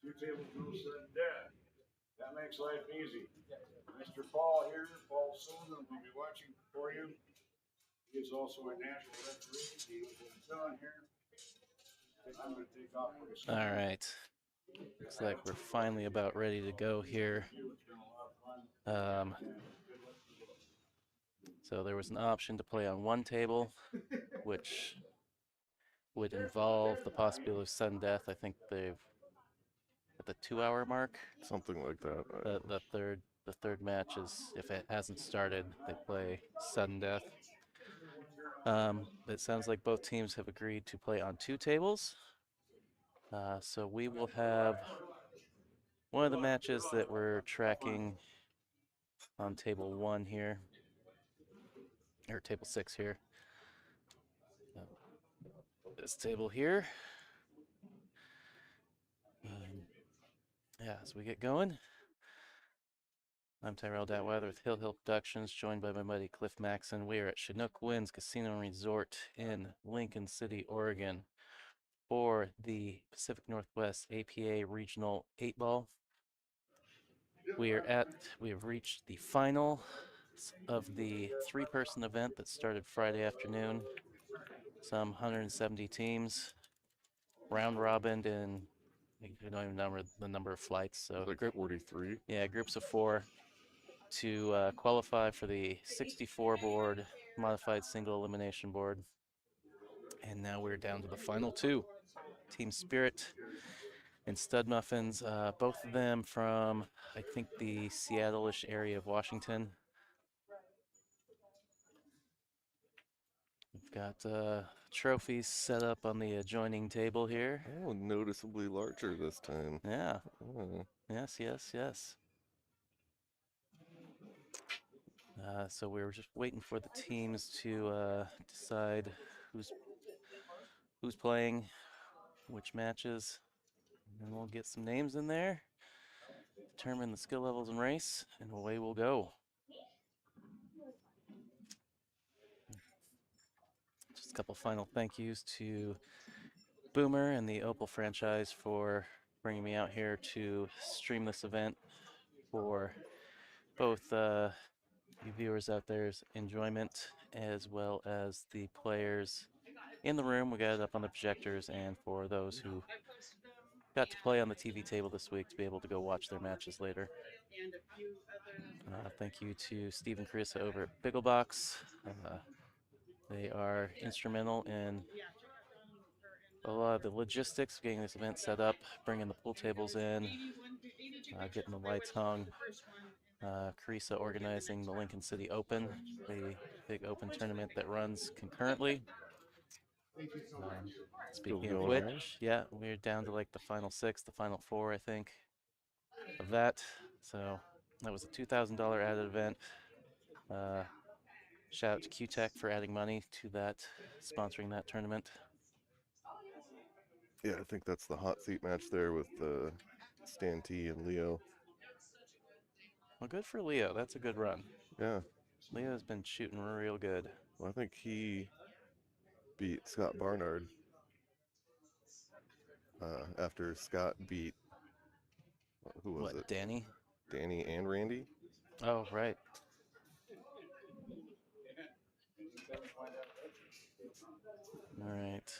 2 tables, no sudden death. That makes life easy. Mr. Paul here, Paul Sullivan, will be watching for you. He is also a national referee. He will be done here. I'm going to take off with a All right. Looks like we're finally about ready to go here. Um, so there was an option to play on one table, which would involve the possibility of sudden death. I think they've at the 2 hour mark. Something like that. The third match is, if it hasn't started, they play sudden death. It sounds like both teams have agreed to play on 2 tables. So we will have one of the matches that we're tracking on table 1 here, or table 6 here. This table here. Yeah, as we get going. I'm Tyrell Datweiler with Hill Hill Productions, joined by my buddy Cliff Maxon. We are at Chinook Winds Casino and Resort in Lincoln City, Oregon, for the Pacific Northwest APA Regional 8-Ball. We have reached the final of the 3-person event that started Friday afternoon. Some 170 teams, round robin in, I don't even remember the number of flights. So like group 43. Yeah, groups of 4 to qualify for the 64 board modified single elimination board. And now we're down to the final 2, Team Spirit and Stud Muffins, both of them from, I think, the Seattle-ish area of Washington. We've got trophies set up on the adjoining table here. Oh, noticeably larger this time. Yeah. Oh. Yes, yes, yes. So we were just waiting for the teams to decide who's playing, which matches, and then we'll get some names in there, determine the skill levels and race, and away we'll go. Just a couple final thank yous to Boomer and the Opal franchise for bringing me out here to stream this event for both you viewers out there's enjoyment, as well as the players in the room. We got it up on the projectors, and for those who got to play on the TV table this week to be able to go watch their matches later. Thank you to Steve and Carissa over at Bigglebox. They are instrumental in a lot of the logistics of getting this event set up, bringing the pool tables in, getting the lights hung. Carissa organizing the Lincoln City Open, the big open tournament that runs concurrently. Speaking of which, yeah, we're down to like the final 6, the final 4, I think, of that. So that was a $2,000 added event. Shout out to Q-Tech for adding money to that, sponsoring that tournament. Yeah, I think that's the hot seat match there with Stan T and Leo. Well, good for Leo. That's a good run. Yeah. Leo's been shooting real good. Well, I think he beat Scott Barnard after Scott beat, who was it? Danny? Danny and Randy? Oh, right. All right.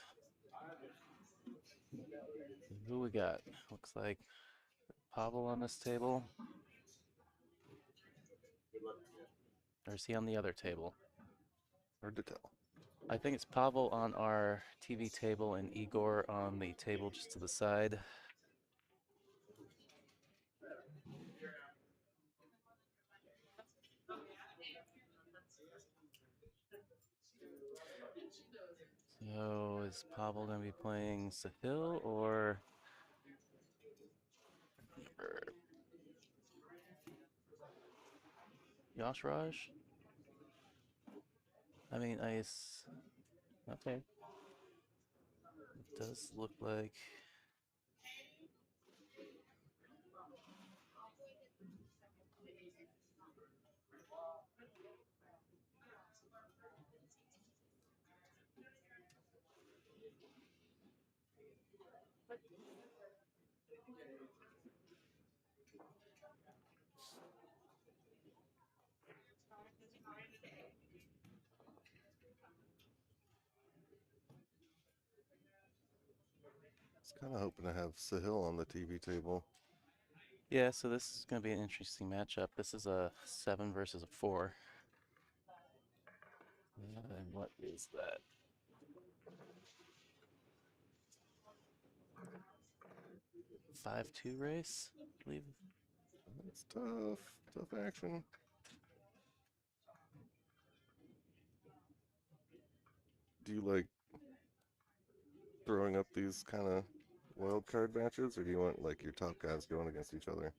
Who we got? Looks like Pavel on this table. Or is he on the other table? Hard to tell. I think it's Pavel on our TV table and Igor on the table just to the side. So is Pavel going to be playing Sahil or Yash Raj? I mean, okay. It does look like was kind of hoping to have Sahil on the TV table. Yeah, so this is going to be an interesting matchup. This is a 7 versus a 4. And what is that? A 5-2 race, I believe. That's tough. Tough action. Do you like throwing up these kind of wild card matches, or do you want like your top guys going against each other?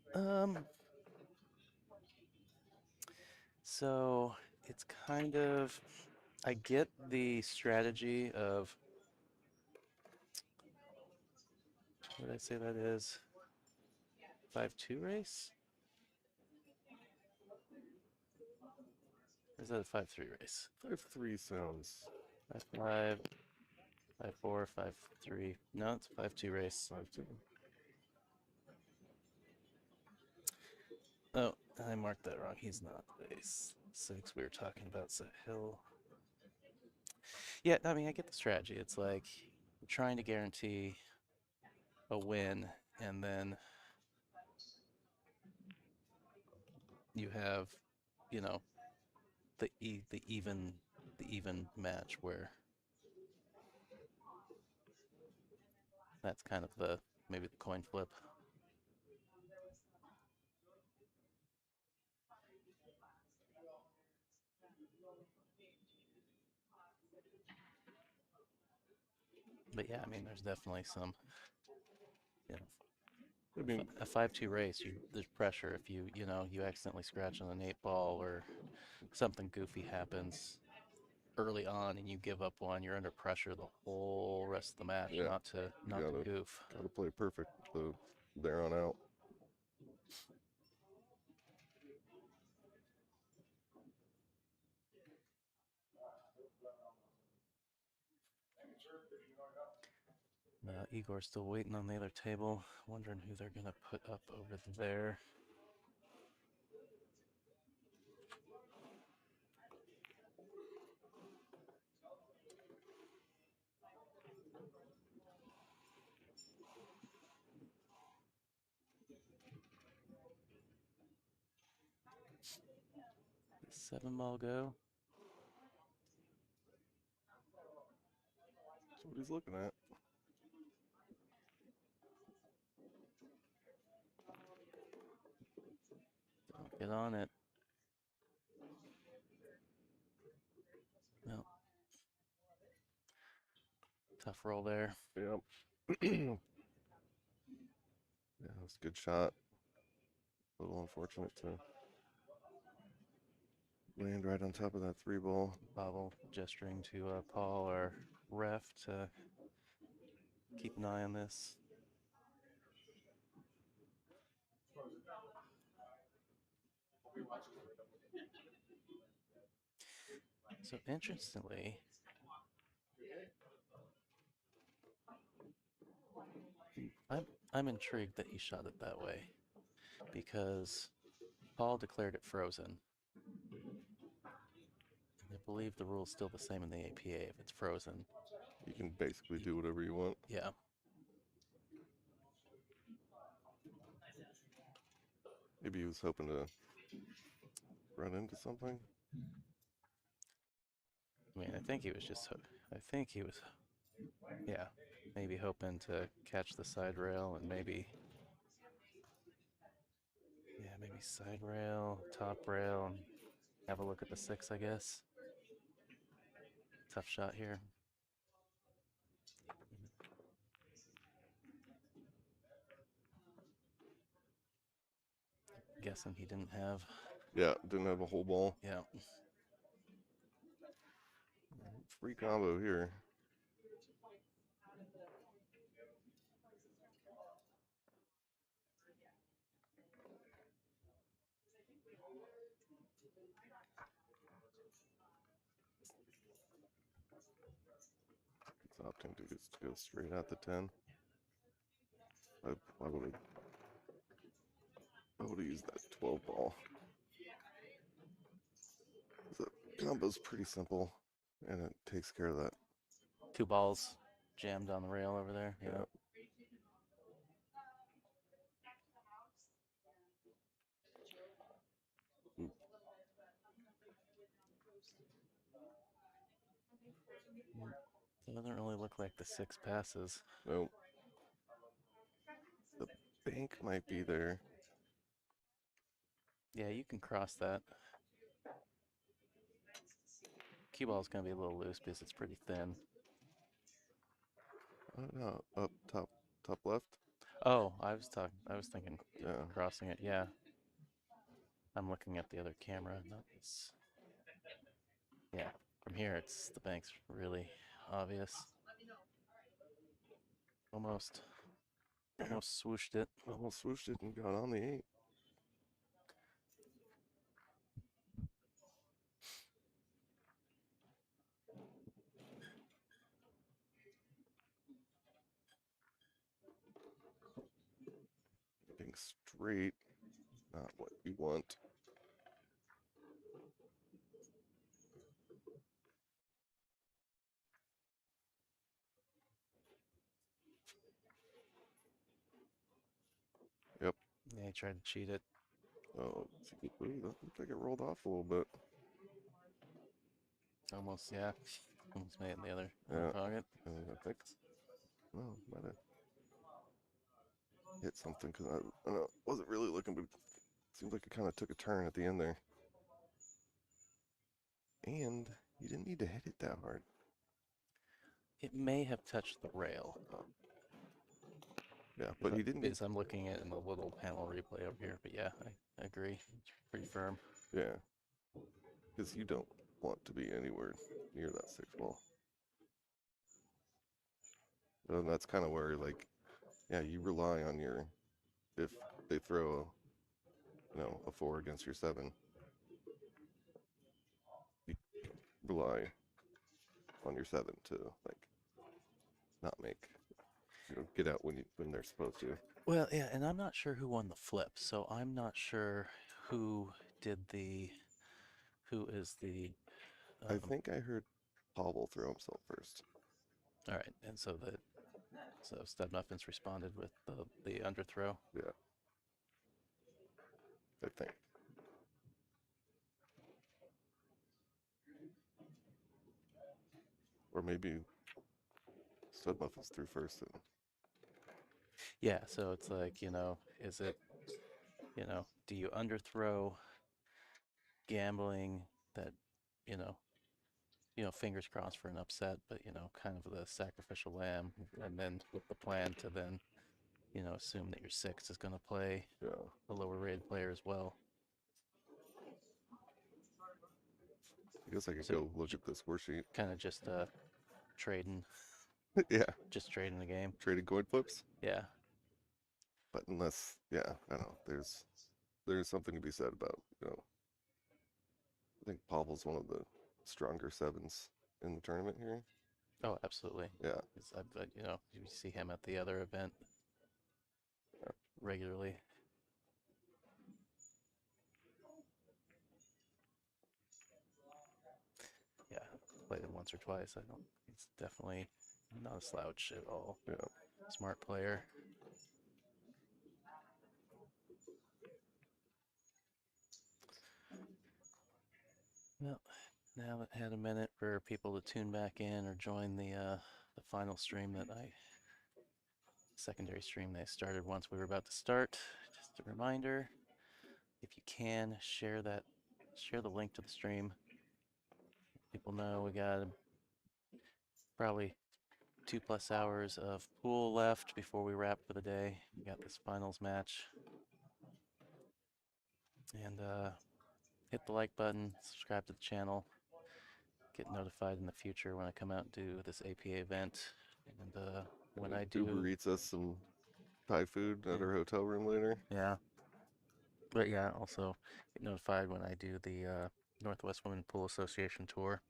So it's kind of, I get the strategy of, what did I say that is? 5-2 race? Or is that a 5-3 race? 5-3 sounds. 5-5, 5-4, 5-3. No, it's a 5-2 race. 5-2. Oh, I marked that wrong. He's not base 6. We were talking about Sahil. Yeah, I mean, I get the strategy. It's like trying to guarantee a win, and then you have, you know, the even match where that's kind of the maybe the coin flip. But yeah, I mean, there's definitely some, you know, I mean, a 5-2 race. There's pressure if you accidentally scratch on an 8-ball or something goofy happens early on and you give up one. You're under pressure the whole rest of the match, Yeah, not to goof. gotta play perfect there on out. Igor's still waiting on the other table, wondering who they're gonna put up over there. The 7-ball go. That's what he's looking at. Get on it. No. Tough roll there. Yep. Yeah, that's a good shot. A little unfortunate to land right on top of that 3-ball. Bobble gesturing to Paul, our ref, to keep an eye on this. So interestingly, I'm intrigued that he shot it that way, because Paul declared it frozen. And I believe the rule's still the same in the APA. If it's frozen, You can basically do whatever you want. yeah. Maybe he was hoping to run into something. I mean, I think he was, yeah, maybe hoping to catch the side rail and maybe side rail, top rail, and have a look at the 6, I guess. Tough shot here. Guessing he didn't have. Yeah, didn't have a whole ball. Yeah. Free combo here. It's opting to just go straight at the 10. I would probably use that 12 ball. The combo's pretty simple, and it takes care of that. 2 balls jammed on the rail over there. Yeah. It doesn't really look like the 6 passes. No. The bank might be there. Yeah, you can cross that. Cue ball is going to be a little loose because it's pretty thin. I don't know. Up top left. Oh, I was thinking Yeah. crossing it. Yeah. I'm looking at the other camera. No, it's yeah. From here, it's the bank's really obvious. Almost swooshed it. Almost swooshed it and got on the 8. Being straight, not what you want. Yep. Yeah, he tried to cheat it. Oh, that looked like it rolled off a little bit. Almost, yeah. Almost made it in the other Yeah. pocket. I think. No, might have hit something because I don't know, wasn't really looking, but it seems like it kind of took a turn at the end there. And you didn't need to hit it that hard. It may have touched the rail. Yeah, but he didn't. Because I'm looking at it in the little panel replay over here. But yeah, I agree. It's pretty firm. Yeah, because you don't want to be anywhere near that 6 ball. And that's kind of where, like, yeah, you rely on your, if they throw, a 4 against your 7, you rely on your 7 to, like, not make, get out when they're supposed to. Well, yeah, and I'm not sure who won the flip, so I'm not sure who is the. I think I heard Pavel throw himself first. All right, and so Stud Muffins responded with the underthrow. Yeah, I think. Or maybe Stud Muffins threw first. And Yeah, so it's like, is it, do you underthrow gambling that, fingers crossed for an upset, but, kind of the sacrificial lamb, and then with the plan to then, assume that your 6 is going to play a lower rated player as well. I guess I could go look at this worksheet. Kind of just trading. Yeah. Just trading the game. Trading coin flips? Yeah. But unless, I don't know. There's something to be said about, I think Pavel's one of the stronger 7s in the tournament here. Oh, absolutely. Yeah. You see him at the other event regularly. Yeah, played him once or twice. He's definitely not a slouch at all. Yeah. Smart player. Well, now it had a minute for people to tune back in or join the final stream secondary stream they started once we were about to start. Just a reminder, if you can, share the link to the stream. People know we got probably 2+ hours of pool left before we wrap for the day. We got this finals match. And hit the like button, subscribe to the channel, get notified in the future when I come out and do this APA event. And when I do... Uber eats us some Thai food at our hotel room later. Yeah. But yeah, also get notified when I do the Northwest Women Pool Association tour.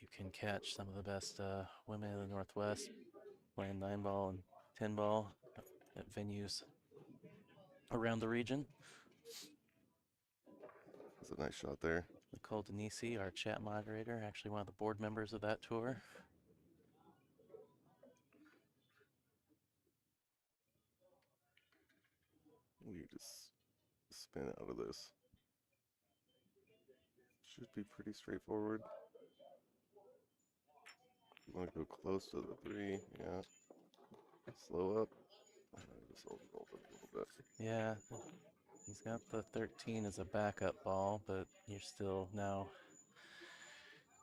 You can catch some of the best women in the Northwest playing 9-ball and 10-ball at venues around the region. That's a nice shot there. Nicole Denisi, our chat moderator, actually one of the board members of that tour. You just spin out of this. Should be pretty straightforward. You want to go close to the 3, yeah. Slow up. Just hold it a little bit. Yeah, he's got the 13 as a backup ball, but you're still now,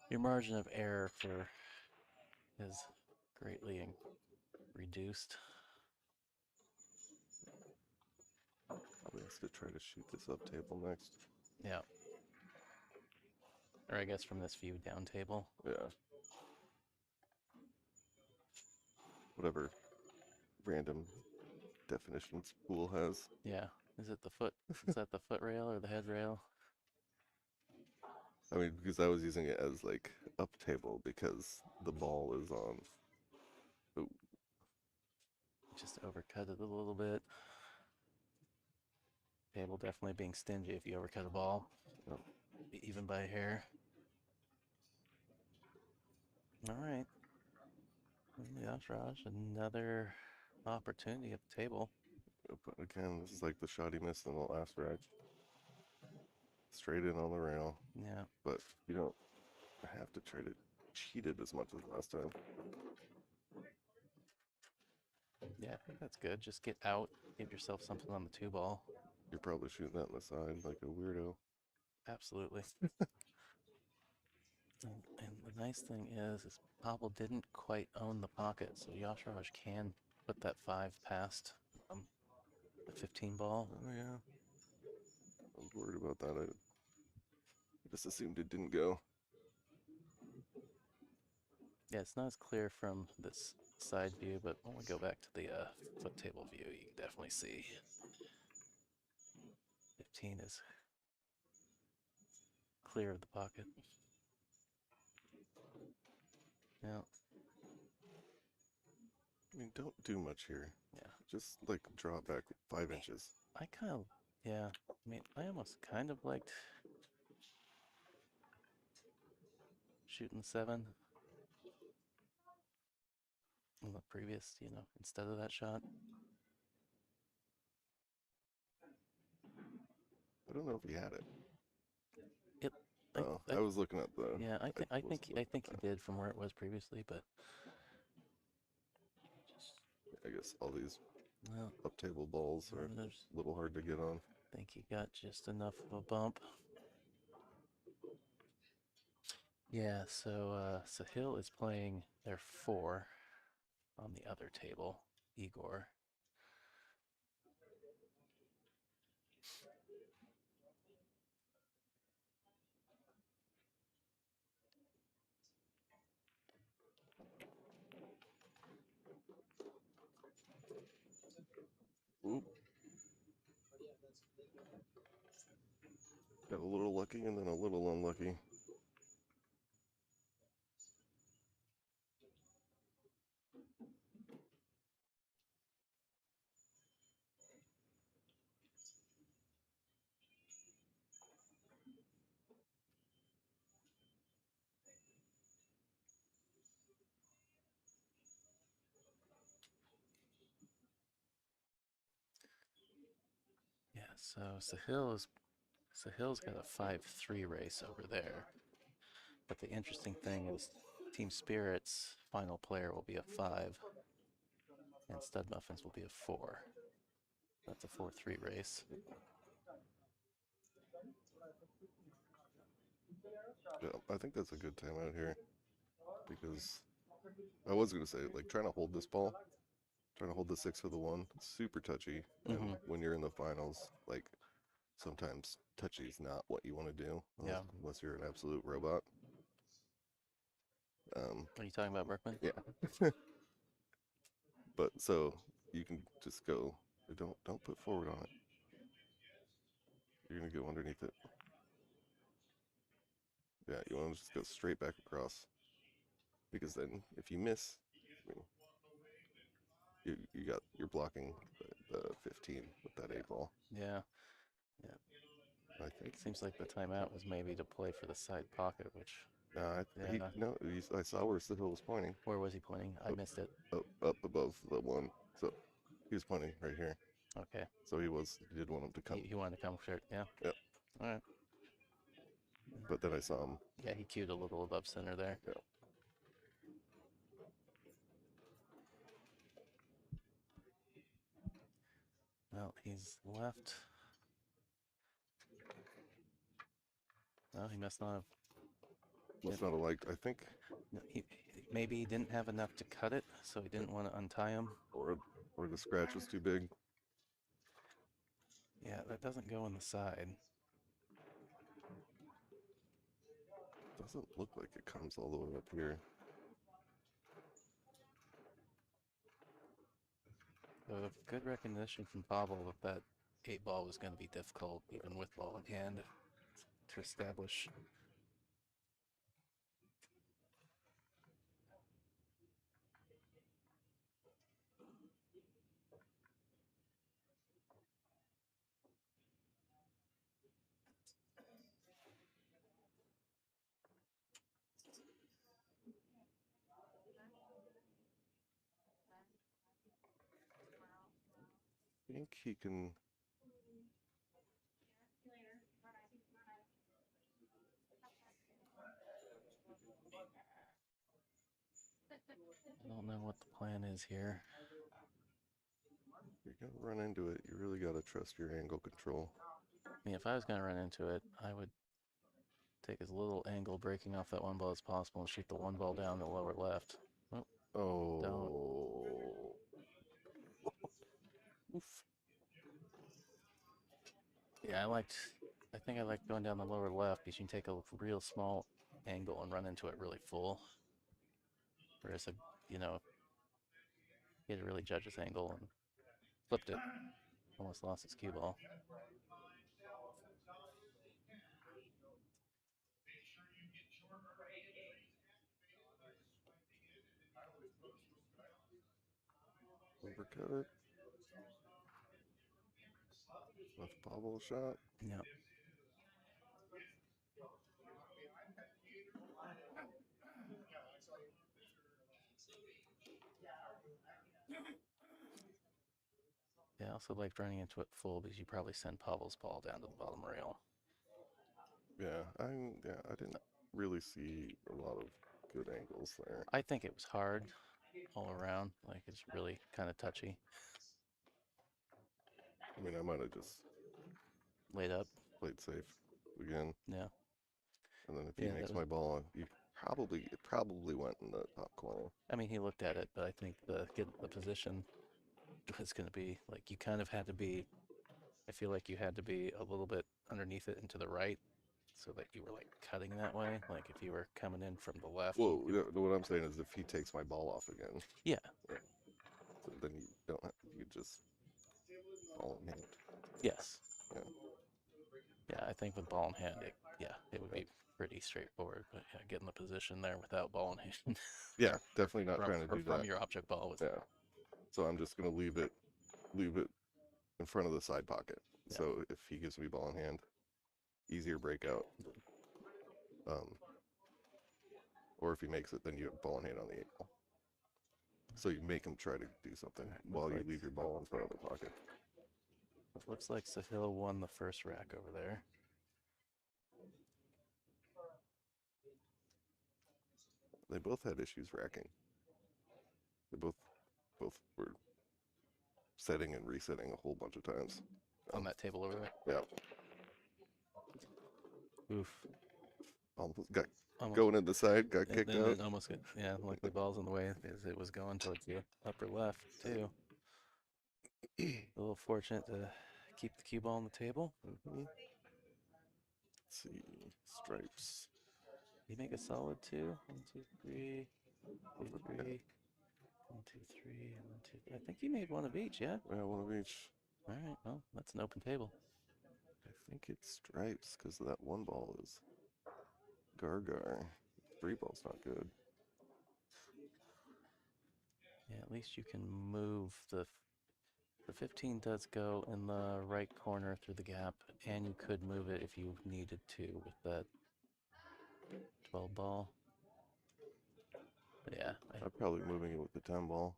your margin of error for is greatly reduced. Probably has to try to shoot this up table next. Yeah. Or I guess from this view down table. Yeah. Whatever random definitions pool has. Yeah. Is it the foot? Is that the foot rail or the head rail? I mean, because I was using it as like up table because the ball is on. Ooh. Just overcut it a little bit. Table definitely being stingy if you overcut a ball. Yep. Even by a hair. All right. Yeah, Raj, another opportunity at the table. But again, this is like the shot he missed in the last rack. Straight in on the rail. Yeah. But you don't have to try to cheat it as much as last time. Yeah, I think that's good. Just get out, give yourself something on the 2-ball. You're probably shooting that on the side like a weirdo. Absolutely. And the nice thing is Pavel didn't quite own the pocket, so Yashraj can put that 5 past the 15 ball. Oh yeah. I was worried about that. I just assumed it didn't go. Yeah, it's not as clear from this side view, but when we go back to the foot table view, you can definitely see 15 is clear of the pocket. Yeah. I mean, don't do much here. Yeah. Just like draw it back 5 inches. I kind of, yeah. I mean, I almost kind of liked shooting 7 on the previous, instead of that shot. I don't know if he had it. It. I was looking at the. Yeah, I think he did from where it was previously, but I guess all these well, up table balls are a little hard to get on. I think he got just enough of a bump. Yeah, so Sahil is playing their 4 on the other table, Igor. Oop. Got a little lucky and then a little unlucky. Yeah, so Sahil's got a 5-3 race over there. But the interesting thing is Team Spirit's final player will be a 5, and Stud Muffins will be a 4. That's a 4-3 race. Yeah, I think that's a good time out here because I was going to say, like, trying to hold this ball, trying to hold the 6 for the 1, super touchy. And when you're in the finals, like, sometimes touchy is not what you want to do unless you're an absolute robot. Are you talking about Berkman? Yeah. But so you can just go. Don't put forward on it. You're gonna go underneath it. Yeah, you want to just go straight back across. Because then, if you miss, I mean, you're blocking the 15 with that 8 ball. Yeah. I think. Seems like the timeout was maybe to play for the side pocket, which Yeah. I saw where Sahil was pointing. where was he pointing? I missed it. Up above the one. So he was pointing right here. Okay. So he did want him to come. He wanted to come for it. Yeah. Yep. All right. But then I saw him. Yeah, he cued a little above center there. Yeah. Well, he's left. Well, he must not have. Must not have liked. I think. No, maybe he didn't have enough to cut it, so he didn't want to untie him. Or the scratch was too big. Yeah, that doesn't go on the side. Doesn't look like it comes all the way up here. So good recognition from Pavel that 8 ball was going to be difficult, even with ball in hand, to establish. I think he can. I don't know what the plan is here. You're gonna run into it. You really gotta trust your angle control. I mean, if I was going to run into it, I would take as little angle breaking off that 1 ball as possible and shoot the 1 ball down the lower left. Oh. Oof. Yeah, I think I liked going down the lower left because you can take a real small angle and run into it really full. Whereas, he had to really judge his angle and flipped it. Almost lost his cue ball. Overcut it. Left bobble shot. Yeah. Yeah, I also liked running into it full because you probably send Pavel's ball down to the bottom rail. Yeah, I didn't really see a lot of good angles there. I think it was hard all around. Like, it's really kind of touchy. I mean, I might have just Laid up. played safe again. Yeah. And then if he makes my ball, it probably went in the top corner. I mean, he looked at it, but I think the position was going to be like you kind of had to be. I feel like you had to be a little bit underneath it and to the right, so that you were like cutting that way. Like if you were coming in from the left. Well, what I'm saying is if he takes my ball off again. Yeah. So then you don't have, you just ball in hand. Yes. Yeah. Yeah, I think with ball in hand, it would be pretty straightforward. But yeah, getting the position there without ball in hand. Yeah, definitely not trying to do that. From your object ball was. Yeah. So I'm just gonna leave it in front of the side pocket. Yeah. So if he gives me ball in hand, easier breakout. Or if he makes it, then you have ball in hand on the 8 ball. So you make him try to do something while you leave your ball in front of the pocket. It looks like Sahil won the first rack over there. They both had issues racking. They both were setting and resetting a whole bunch of times. On that table over there? Yeah. Oof. Almost got going in the side, got kicked out. It almost got, like the ball's in the way as it was going towards the upper left, too. A little fortunate to keep the cue ball on the table. Mm-hmm. Let's see. Stripes. You make a solid 2. 1, 2, 3. 1, 2, 3. 1, 2, 3. 1, 2. I think you made one of each, yeah? Yeah, one of each. All right, well, that's an open table. I think it's stripes because that 1 ball is Gar. 3 ball's not good. Yeah, at least you can move the 15 does go in the right corner through the gap, and you could move it if you needed to with that 12 ball. Yeah. I'm probably moving it with the 10 ball.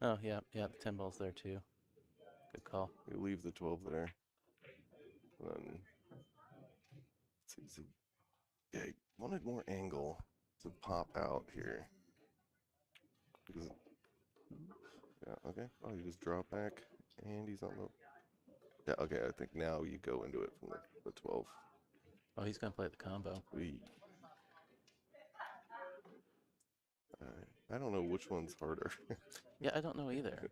Oh, yeah, the 10 ball's there too. Good call. You leave the 12 there. And then, yeah, I wanted more angle to pop out here. Because, yeah, okay. Oh, you just drop back, and he's on the... Yeah, okay, I think now you go into it from the 12. Oh, he's going to play the combo. I don't know which one's harder. Yeah, I don't know either.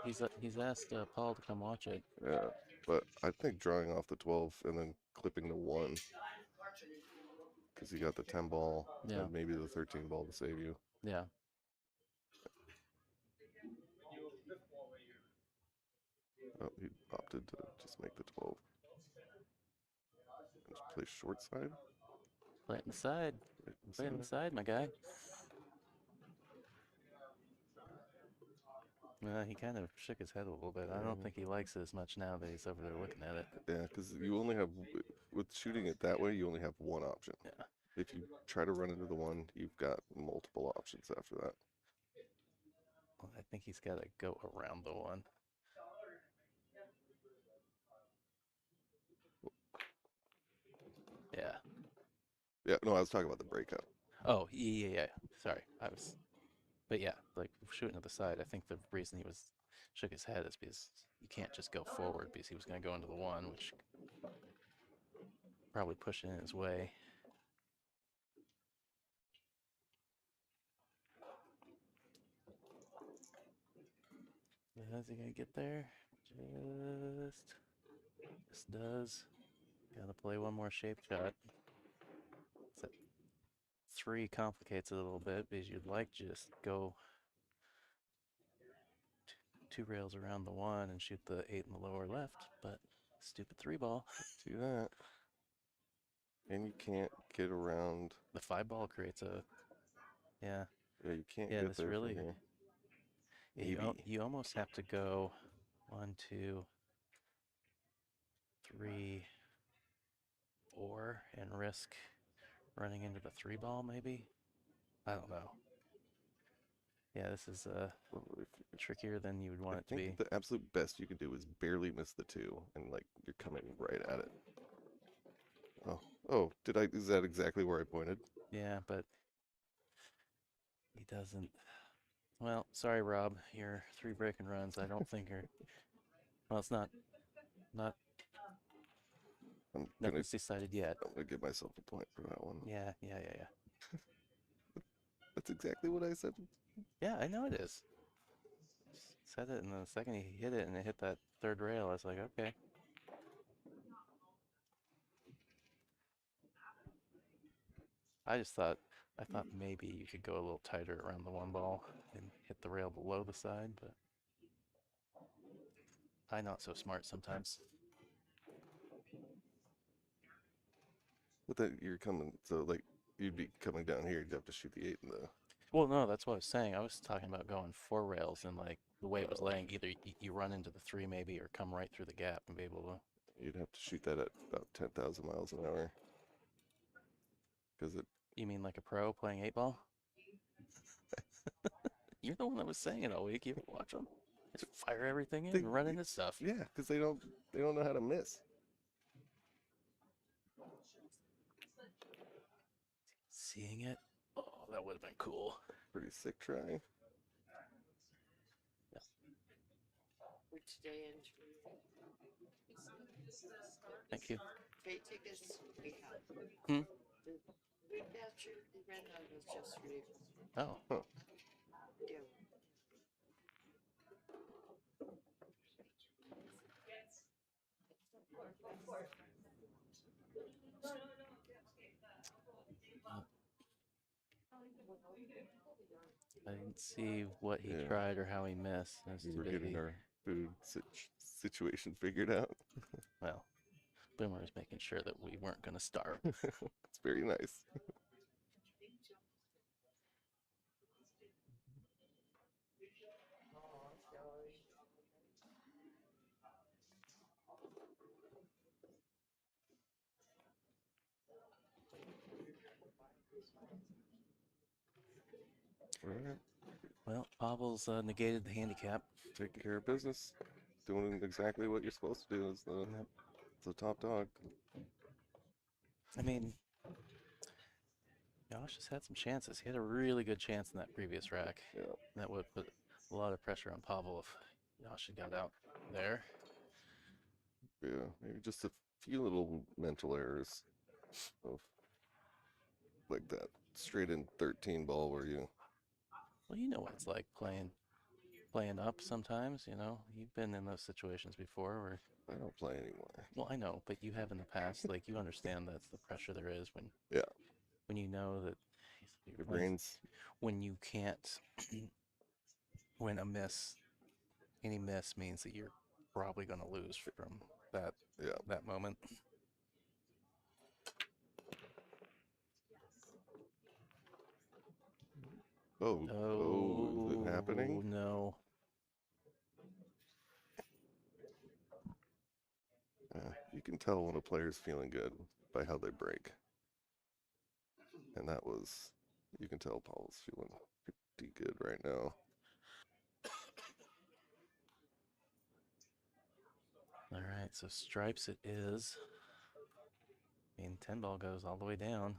He's asked Paul to come watch it. Yeah, but I think drawing off the 12 and then clipping the 1. Because you got the 10 ball and maybe the 13 ball to save you. Yeah. Oh, he opted to just make the 12. And just play short side. Play it inside. Play it inside, my guy. He kind of shook his head a little bit. I don't think he likes it as much now that he's over there looking at it. Yeah, because you only have, with shooting it that way, you only have one option. Yeah. If you try to run into the 1, you've got multiple options after that. Well, I think he's got to go around the 1. Yeah. Yeah, no, I was talking about the breakout. Oh, yeah. Sorry, but yeah, like shooting to the side. I think the reason he shook his head is because you can't just go forward because he was going to go into the 1, which probably pushed it in his way. Is he going to get there? Just does. Got to play one more shape shot. So 3 complicates it a little bit because you'd like just go 2 rails around the 1 and shoot the 8 in the lower left, but stupid 3 ball. Do that. And you can't get around. The 5 ball creates a... Yeah. Yeah, you can't get this there really... from here. Yeah, you almost have to go 1, 2, 3, 4 and risk running into the 3 ball maybe? I don't know. Yeah, this is trickier than you would want it to be. I think the absolute best you can do is barely miss the 2 and like you're coming right at it. Oh, is that exactly where I pointed? Yeah, but he doesn't. Well, sorry, Rob. Your 3 break and runs, I don't think are. Well, it's not. Nothing's decided yet. I'm gonna give myself a point for that one. Yeah. That's exactly what I said. Yeah, I know it is. Said it, and the second he hit it and it hit that 3rd rail, I was like, okay. I thought maybe you could go a little tighter around the 1 ball and hit the rail below the side, but I'm not so smart sometimes. But then you're coming, so like you'd be coming down here, you'd have to shoot the 8 in the... Well, no, that's what I was saying. I was talking about going 4 rails and like the way it was laying, either you run into the 3 maybe or come right through the gap and be able to... You'd have to shoot that at about 10,000 miles an hour. Because it... You mean like a pro playing 8 ball? You're the one that was saying it all week. You ever watch them? Just fire everything in and run into stuff. Yeah, because they don't know how to miss. Seeing it? Oh, that would have been cool. Pretty sick try. Yeah. For today and Thank you. trade tickets we have. Hmm? The week after the red one was just for you. Oh. Huh. Yeah. I didn't see what he tried or how he missed. We're getting our food situation figured out. Well, Boomer was making sure that we weren't going to starve. It's very nice. All right. Well, Pavel's negated the handicap. Taking care of business. Doing exactly what you're supposed to do as Yep. the top dog. I mean, Josh has had some chances. He had a really good chance in that previous rack. Yeah. That would put a lot of pressure on Pavel if Josh had got out there. Yeah. Maybe just a few little mental errors of like that straight in 13 ball where you. Well, you know what it's like playing up sometimes, you know. You've been in those situations before where I don't play anymore. well, I know, but you have in the past. Like you understand that's the pressure there is Yeah. when you know that Your brain's. when you can't when any miss means that you're probably going to lose from Yeah. that moment. Oh, is it happening? No. You can tell when a player's feeling good by how they break. And that was, you can tell Paul's feeling pretty good right now. All right, so stripes it is. I mean, 10 ball goes all the way down.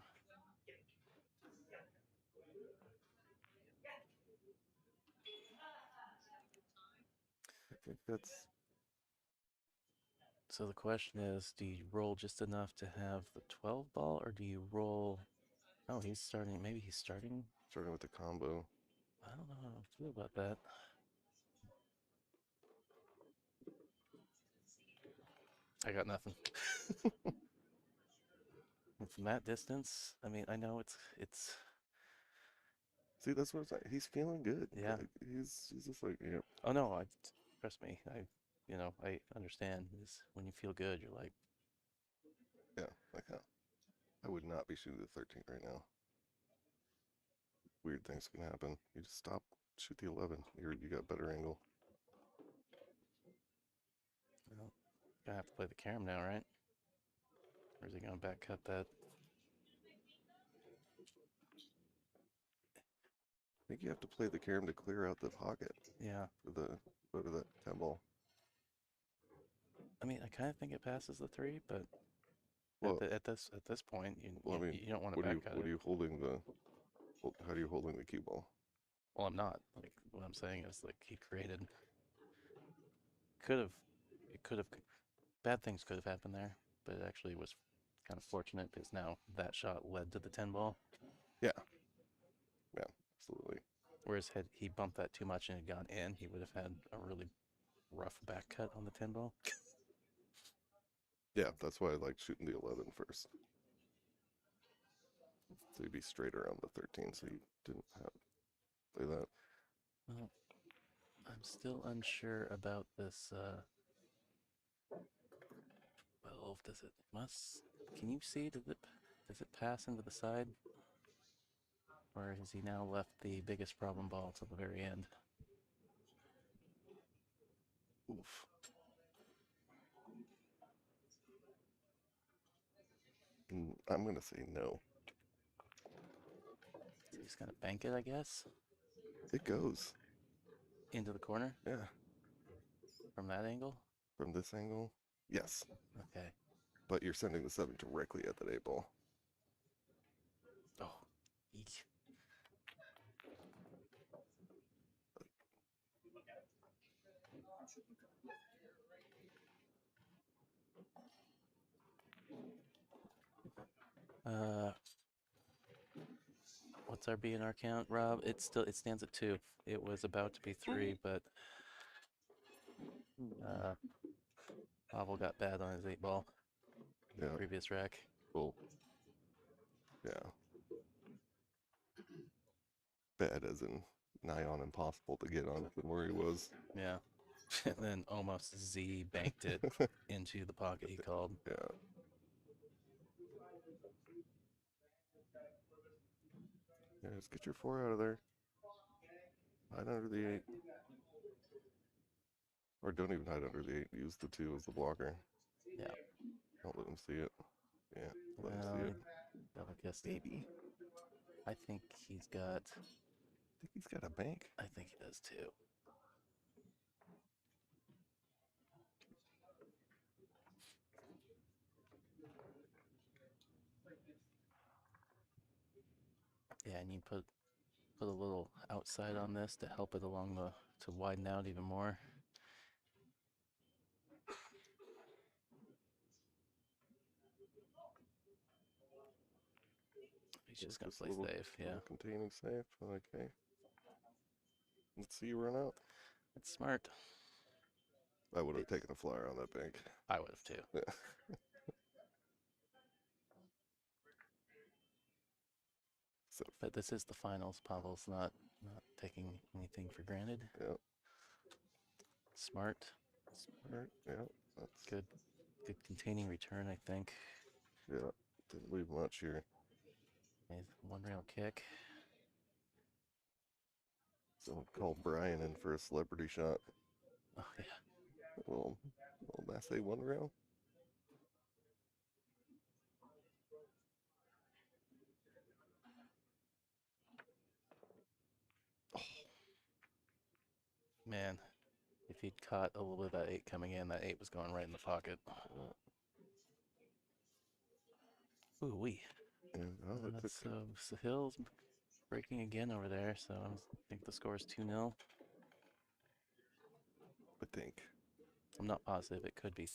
I think that's. So the question is, do you roll just enough to have the 12 ball, or do you roll? Oh, he's starting. Maybe he's starting. Starting with the combo. I don't know how I feel about that. I got nothing. And from that distance, I mean, I know it's. See, that's what I'm saying. He's feeling good. Yeah. Like, he's just like, yeah. Oh no, trust me. I understand. Is when you feel good, you're like, Yeah, like how I would not be shooting the 13 right now. Weird things can happen. You just stop, shoot the 11. You got better angle. well, gonna have to play the carom now, right? Or is he gonna back cut that? I think you have to play the carom to clear out the pocket Yeah. for that 10 ball. I mean, I kind of think it passes the 3, but Well, at this point, well, I mean, you don't want to what are back you cut what are it. you holding the? How are you holding the cue ball? Well, I'm not. Like what I'm saying is like he created. It could have. Bad things could have happened there, but it actually was kind of fortunate because now that shot led to the 10 ball. Yeah. Yeah, absolutely. Whereas had he bumped that too much and had gone in, he would have had a really rough back cut on the 10 ball. Yeah, that's why I like shooting the 11 first. So you'd be straight around the 13, so you didn't have play that. Well, I'm still unsure about this 12. Does it must? Can you see? Does it pass into the side? Or has he now left the biggest problem ball till the very end? Oof. I'm gonna say no. So he's gonna bank it, I guess, It goes. into the corner Yeah. from that angle. From this angle, yes. Okay. But you're sending the 7 directly at that 8 ball. Oh, eek. What's our B&R count, Rob? It stands at 2. It was about to be 3, but Pavel got bad on his 8 ball. Yeah. Previous rack. Well. Yeah. Bad as in nigh on impossible to get on from where he was. Yeah. And then almost Z banked it into the pocket he called. Yeah. Yeah, just get your 4 out of there. Hide under the 8. Or don't even hide under the 8. Use the 2 as the blocker. Yeah. Don't let him see it. Yeah, let him see it. Double kiss, baby. I think he's got think he's got a bank. I think he does too. Yeah, and you put a little outside on this to help it along to widen out even more. He's just gonna play safe, yeah. Containing safe. Okay. Let's see you run out. It's smart. I would have taken a flyer on that bank. I would have too. Yeah. So, But this is the finals. Pavel's not taking anything for granted. yeah. Smart. Smart. Yeah. That's Good containing return, I think. Yeah. Didn't leave much here. One rail kick. Someone called Brian in for a celebrity shot. Oh yeah. Little Massey one rail. Man, if he'd caught a little bit of that 8 coming in, that 8 was going right in the pocket. Ooh wee. And So Sahil's breaking again over there, so I think the score is 2-0. I think. I'm not positive. It could be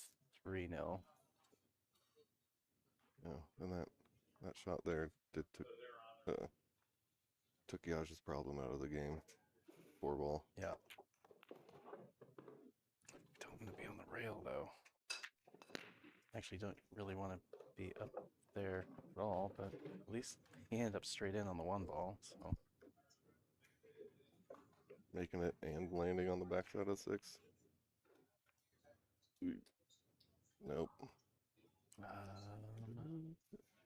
3-0. Yeah, and that shot there took Yaj's problem out of the game. 4 ball. Yeah. Don't want to be on the rail though. Actually, don't really want to be up there at all, but at least he ended up straight in on the 1 ball, so. Making it and landing on the backside of 6. Nope.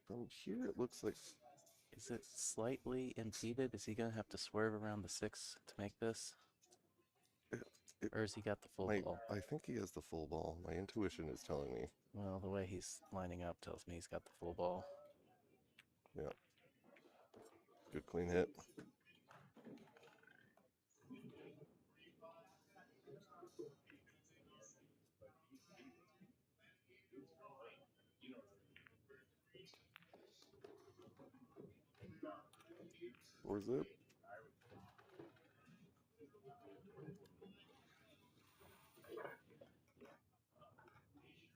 From here, it looks like. Is it slightly impeded? Is he going to have to swerve around the 6 to make this? Or has he got the full ball? I think he has the full ball. My intuition is telling me. Well, the way he's lining up tells me he's got the full ball. Yeah. Good clean hit. Where's it?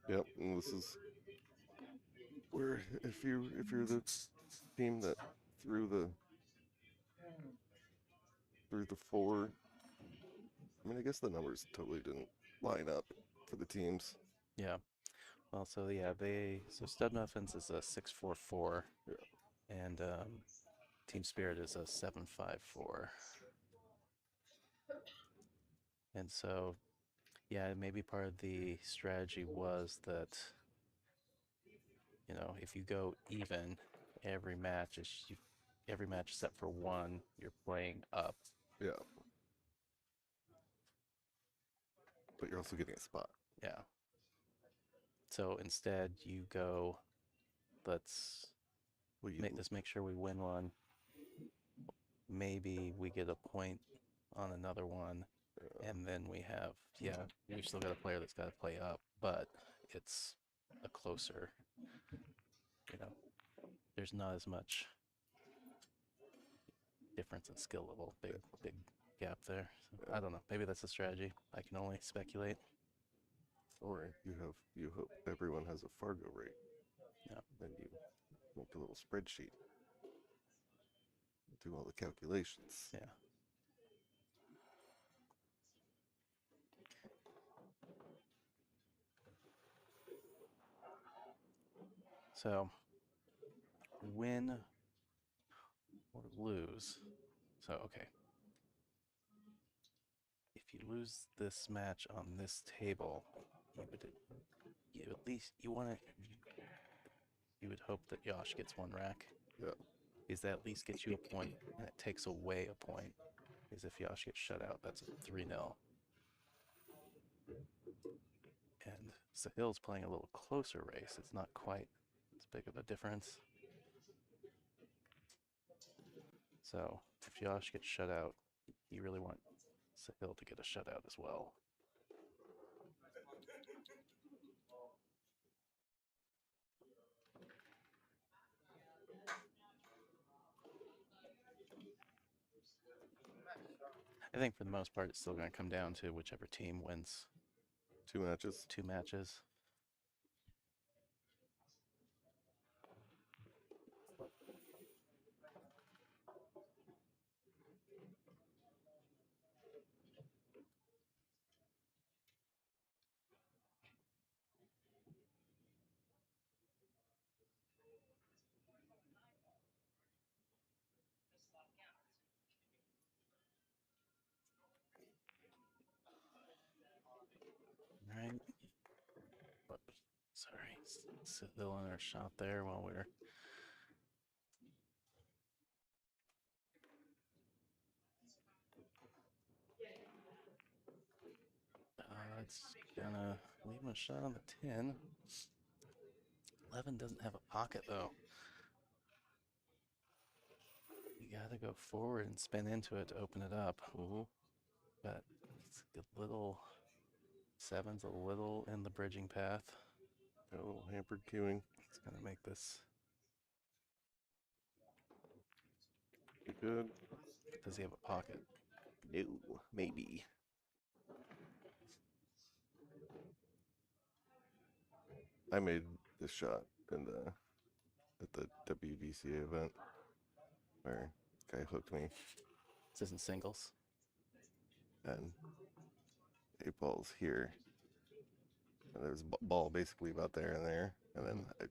Yep, and this is where if you're the team that threw the 4, I mean, I guess the numbers totally didn't line up for the teams. Yeah. Well, so yeah, so Stud Muffins is a 6-4-4, yeah. And Team Spirit is a 7-5-4. And so, yeah, maybe part of the strategy was that, you know, if you go even, every match except for 1, you're playing up. Yeah. But you're also getting a spot. Yeah. So instead, you go, let's make sure we win 1. Maybe we get a point on another one. And then we've still got a player that's got to play up, but it's a closer, there's not as much difference in skill level, big gap there. So, I don't know, maybe that's a strategy. I can only speculate. Or you hope everyone has a Fargo rate. Yeah. Then you make a little spreadsheet. Do all the calculations. Yeah. So, win or lose. So, okay. If you lose this match on this table, you would hope that Yosh gets 1 rack. Yeah. Is that at least gets you a point, and it takes away a point. Is if Yosh gets shut out, that's a 3-0. And Sahil's playing a little closer race. It's not quite as big of a difference. So if Josh gets shut out, you really want Sahil to get a shutout as well. I think for the most part, it's still going to come down to whichever team wins 2 matches. 2 matches. Right. Sorry, Sahil in our shot there while we're. It's gonna leave him a shot on the 10. 11 doesn't have a pocket though. You gotta go forward and spin into it to open it up. Ooh. But it's a little. 7's a little in the bridging path. A little hampered queuing. It's gonna make this. Good. Does he have a pocket? No, maybe. I made this shot in at the WBCA event where guy hooked me This isn't singles. and 8 balls here. And there's a ball basically about there and there, and then I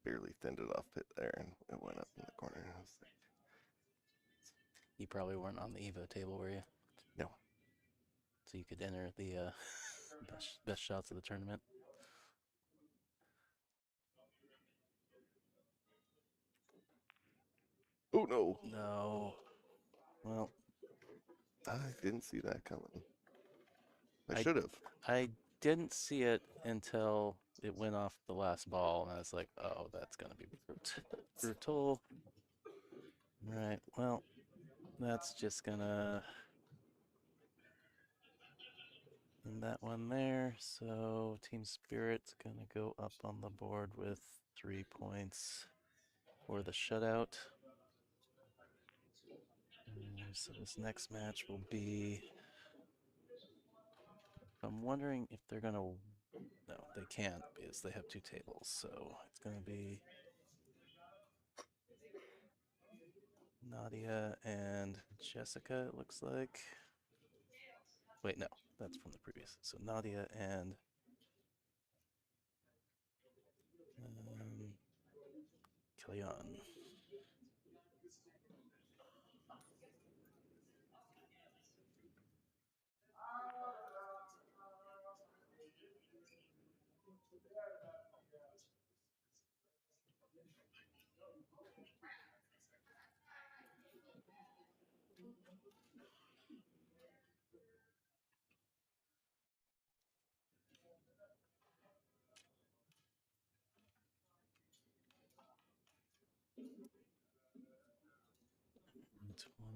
barely thinned it off it there, and it went up in the corner. And I was like, You probably weren't on the Evo table, were you? no. So you could enter the best shots of the tournament. Oh no! No. Well, I didn't see that coming. I I- should have. I didn't see it until it went off the last ball, and I was like, oh, that's going to be brutal. Right, well, that's just going to end that one there. So Team Spirit's going to go up on the board with 3 points for the shutout. So this next match will be. I'm wondering if they're going to. No, they can't because they have 2 tables. So it's going to be Nadia and Jessica, it looks like. Wait, no, that's from the previous. So Nadia and Kellyanne.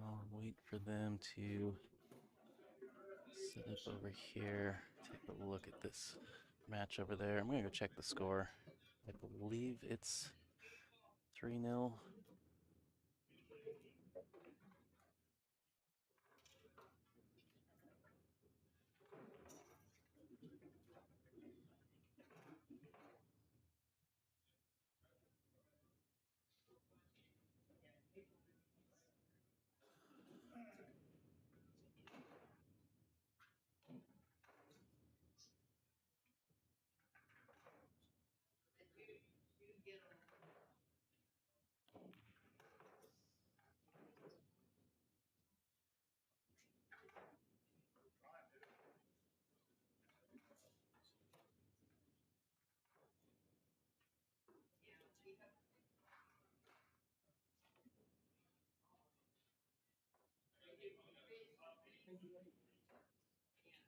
I'll wait for them to set up over here. Take a look at this match over there. I'm gonna go check the score. I believe it's 3-0.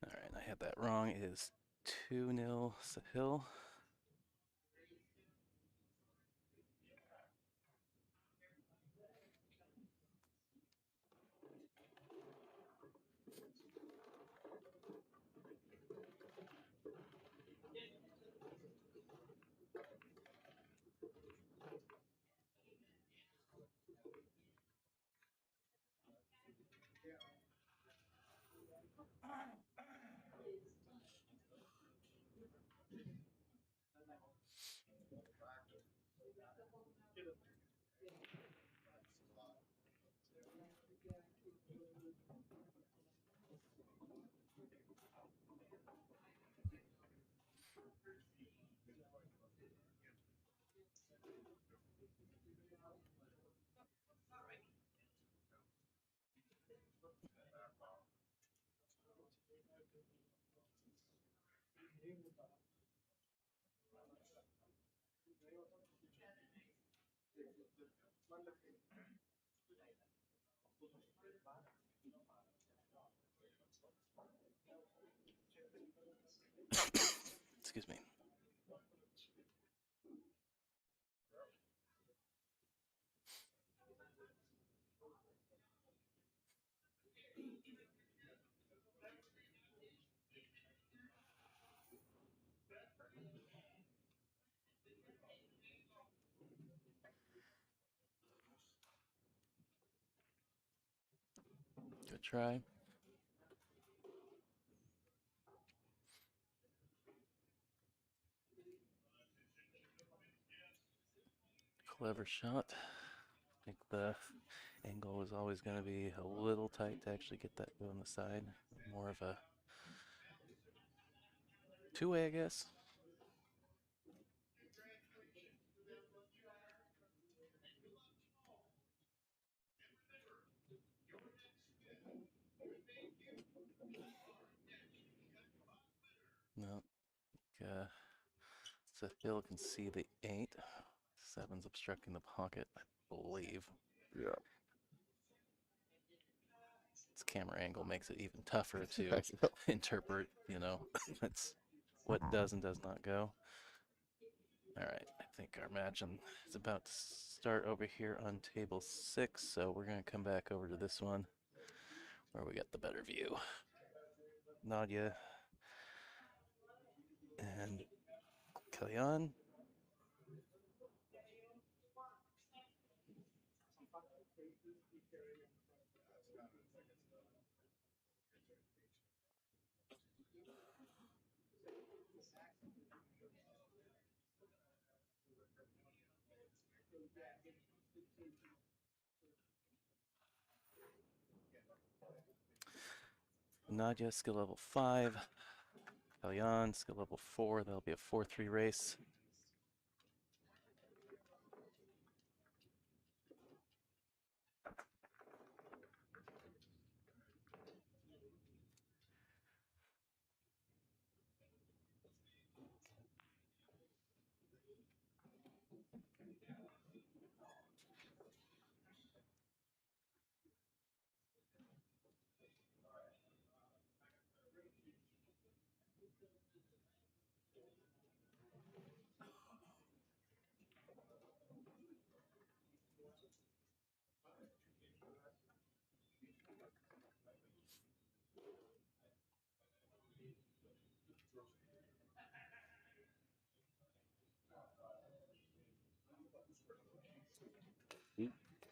All right, I had that wrong. It is 2-0 Sahil. Excuse me. Good try. Clever shot. I think the angle is always going to be a little tight to actually get that go on the side. More of a two-way, I guess. No. So Hill can see the 8. 7's obstructing the pocket, I believe. Yeah. Its camera angle makes it even tougher to I know. interpret, you know. It's what does and does not go. All right, I think our match is about to start over here on table 6, so we're going to come back over to this one where we got the better view. Nadia and Kalyan. Nadia, skill level 5. Kalyan, skill level 4. That'll be a 4-3 race.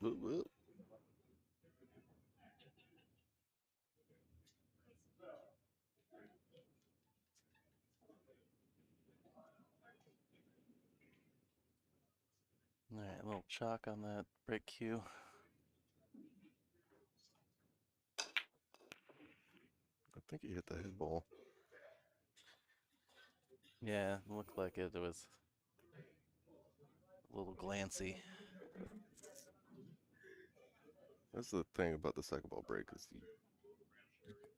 Whoop, whoop. All right, a little chalk on that break cue. I think he hit the head ball. Yeah, it looked like it was a little glancy. That's the thing about the second ball break is you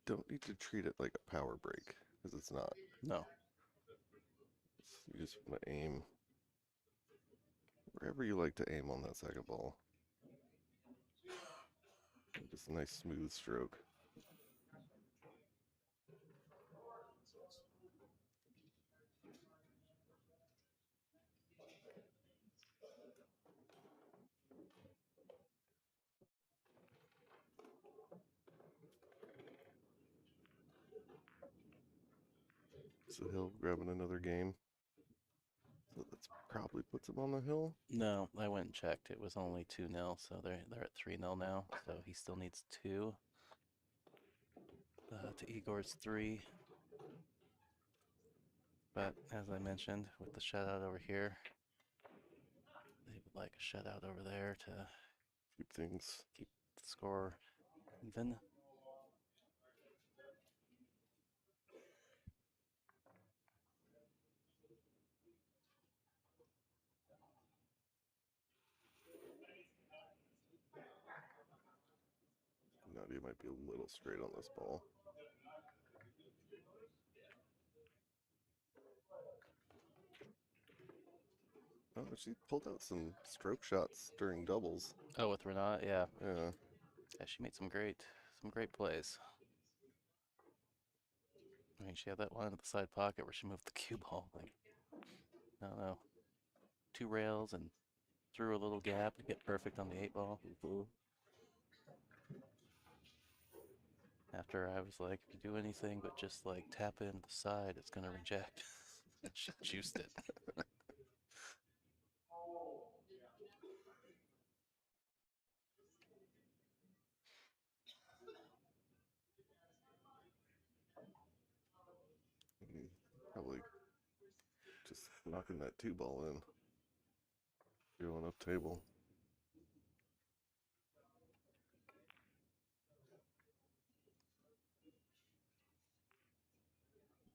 don't need to treat it like a power break because it's not. No. You just want to aim wherever you like to aim on that second ball. Just a nice smooth stroke. So Hill grabbing another game. So that's probably puts him on the hill. No, I went and checked. It was only 2-0, so they're at 3-0 now. So he still needs 2 to Igor's 3. But as I mentioned, with the shutout over here, they would like a shutout over there to Keep things. keep the score even. Nadia might be a little straight on this ball. But she pulled out some stroke shots during doubles. Oh, with Renat, yeah. Yeah. Yeah, she made some great plays. I mean, she had that one at the side pocket where she moved the cue ball, like, I don't know, 2 rails and threw a little gap to get perfect on the 8 ball. After I was like, if you do anything but just like tap it into the side, it's gonna reject. She juiced it. Probably just knocking that 2 ball in. Going up table.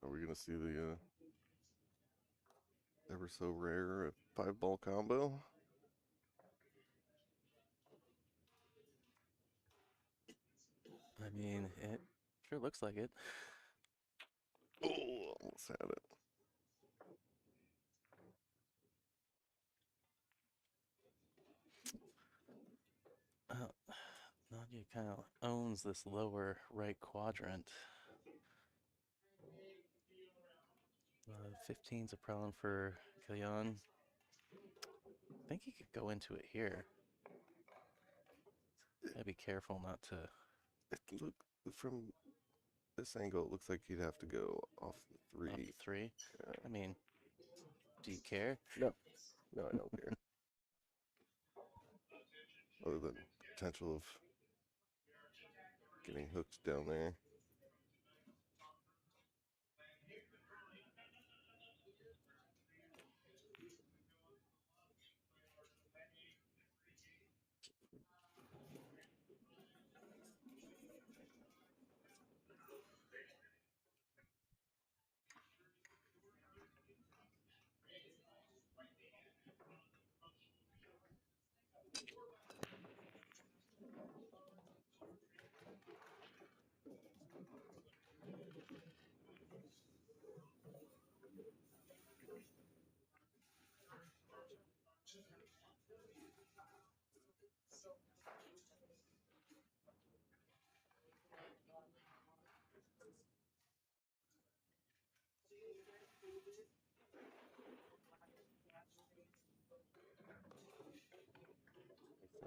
Are we gonna see the ever so rare 5-ball combo? I mean, it sure looks like it. Oh, almost had it. Nadia kind of owns this lower right quadrant. 15's a problem for Killian. I think he could go into it here. Gotta be careful not to. Look, from this angle, it looks like he'd have to go off the 3. Off the 3. Yeah. I mean, do you care? No, I don't care. Other than potential of getting hooked down there.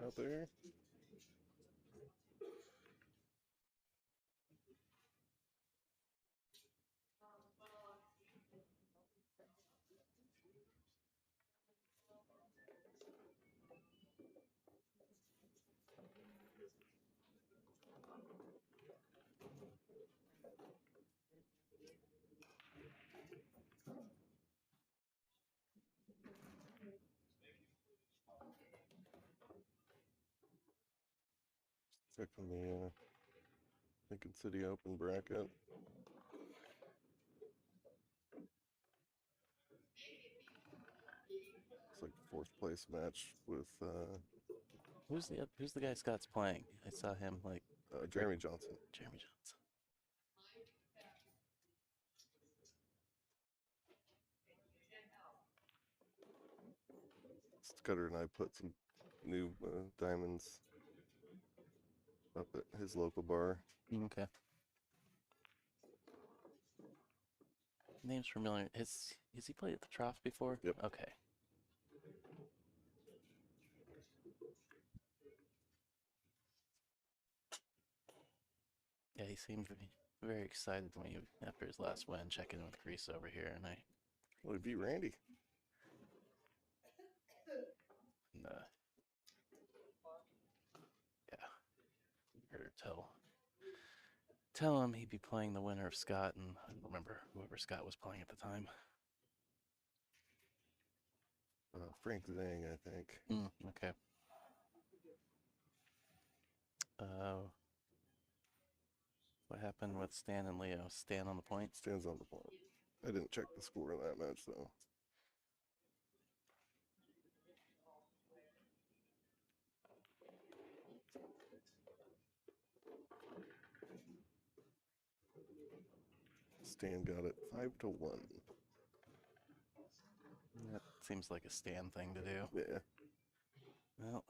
Out there. Checking the Lincoln City Open bracket. It's like 4th place match with Who's the guy Scott's playing? I saw him like Jeremy Johnson. Jeremy Johnson. Scudder and I put some new diamonds up at his local bar. Okay. Name's familiar. Has he played at the Trough before? Yep. Okay. Yeah, he seemed to be very excited when after his last win, checking in with Grease over here, and Well, he beat Randy. Yeah, heard her tell him he'd be playing the winner of Scott, and I don't remember whoever Scott was playing at the time. Frank Zhang, I think. Okay. What happened with Stan and Leo? Stan on the point? Stan's on the point. I didn't check the score of that match, though. Stan got it 5-1. That seems like a Stan thing to do. Yeah. Well,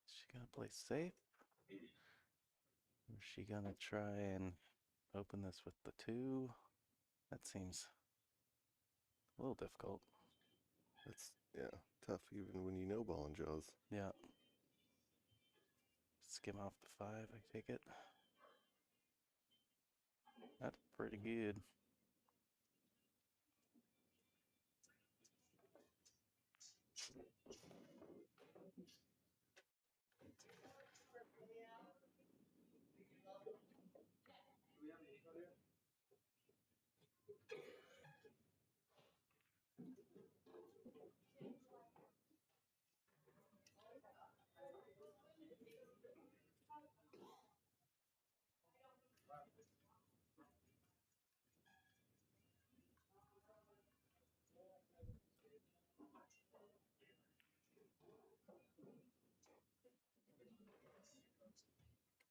is she gonna play safe? Or is she gonna try and open this with the 2? That seems a little difficult. That's, yeah, tough even when you know ball and jaws. Yeah. Skim off the 5, I take it. That's pretty good.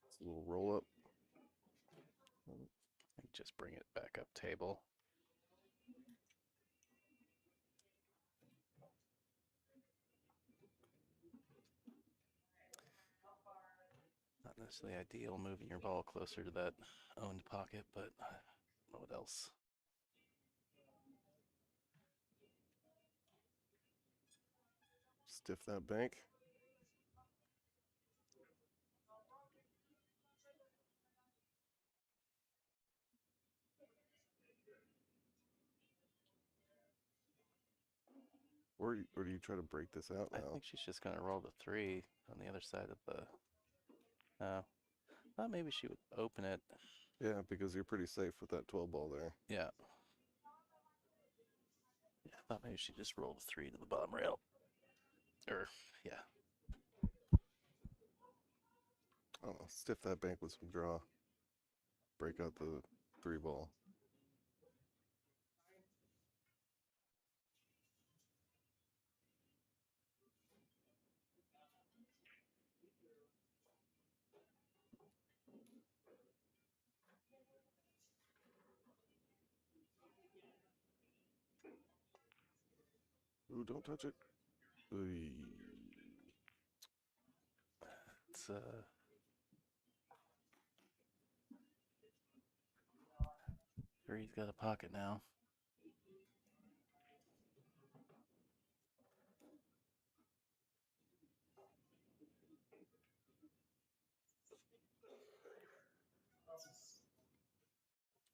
It's a little roll up. And just bring it back up table. Not necessarily ideal moving your ball closer to that owned pocket, but I don't know what else. Stiff that bank. Or do you try to break this out now? I think she's just going to roll the 3 on the other side of the... thought maybe she would open it. Yeah, because you're pretty safe with that 12 ball there. Yeah. Yeah, I thought maybe she'd just roll the 3 to the bottom rail. Yeah. I don't know. Stiff that bank with some draw. Break out the 3 ball. Ooh, don't touch it. Ooh. It's, Three's got a pocket now.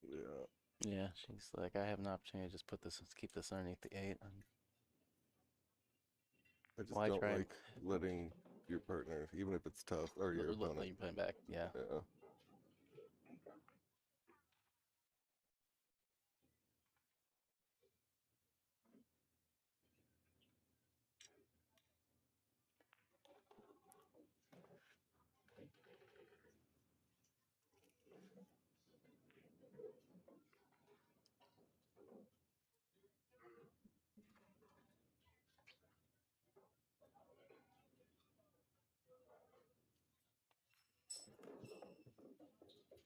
Yeah. Yeah, she's like, I have an opportunity to just keep this underneath the 8. I just Why don't try and- like letting your partner, even if it's tough, or your Let opponent. you put it back, yeah. Yeah.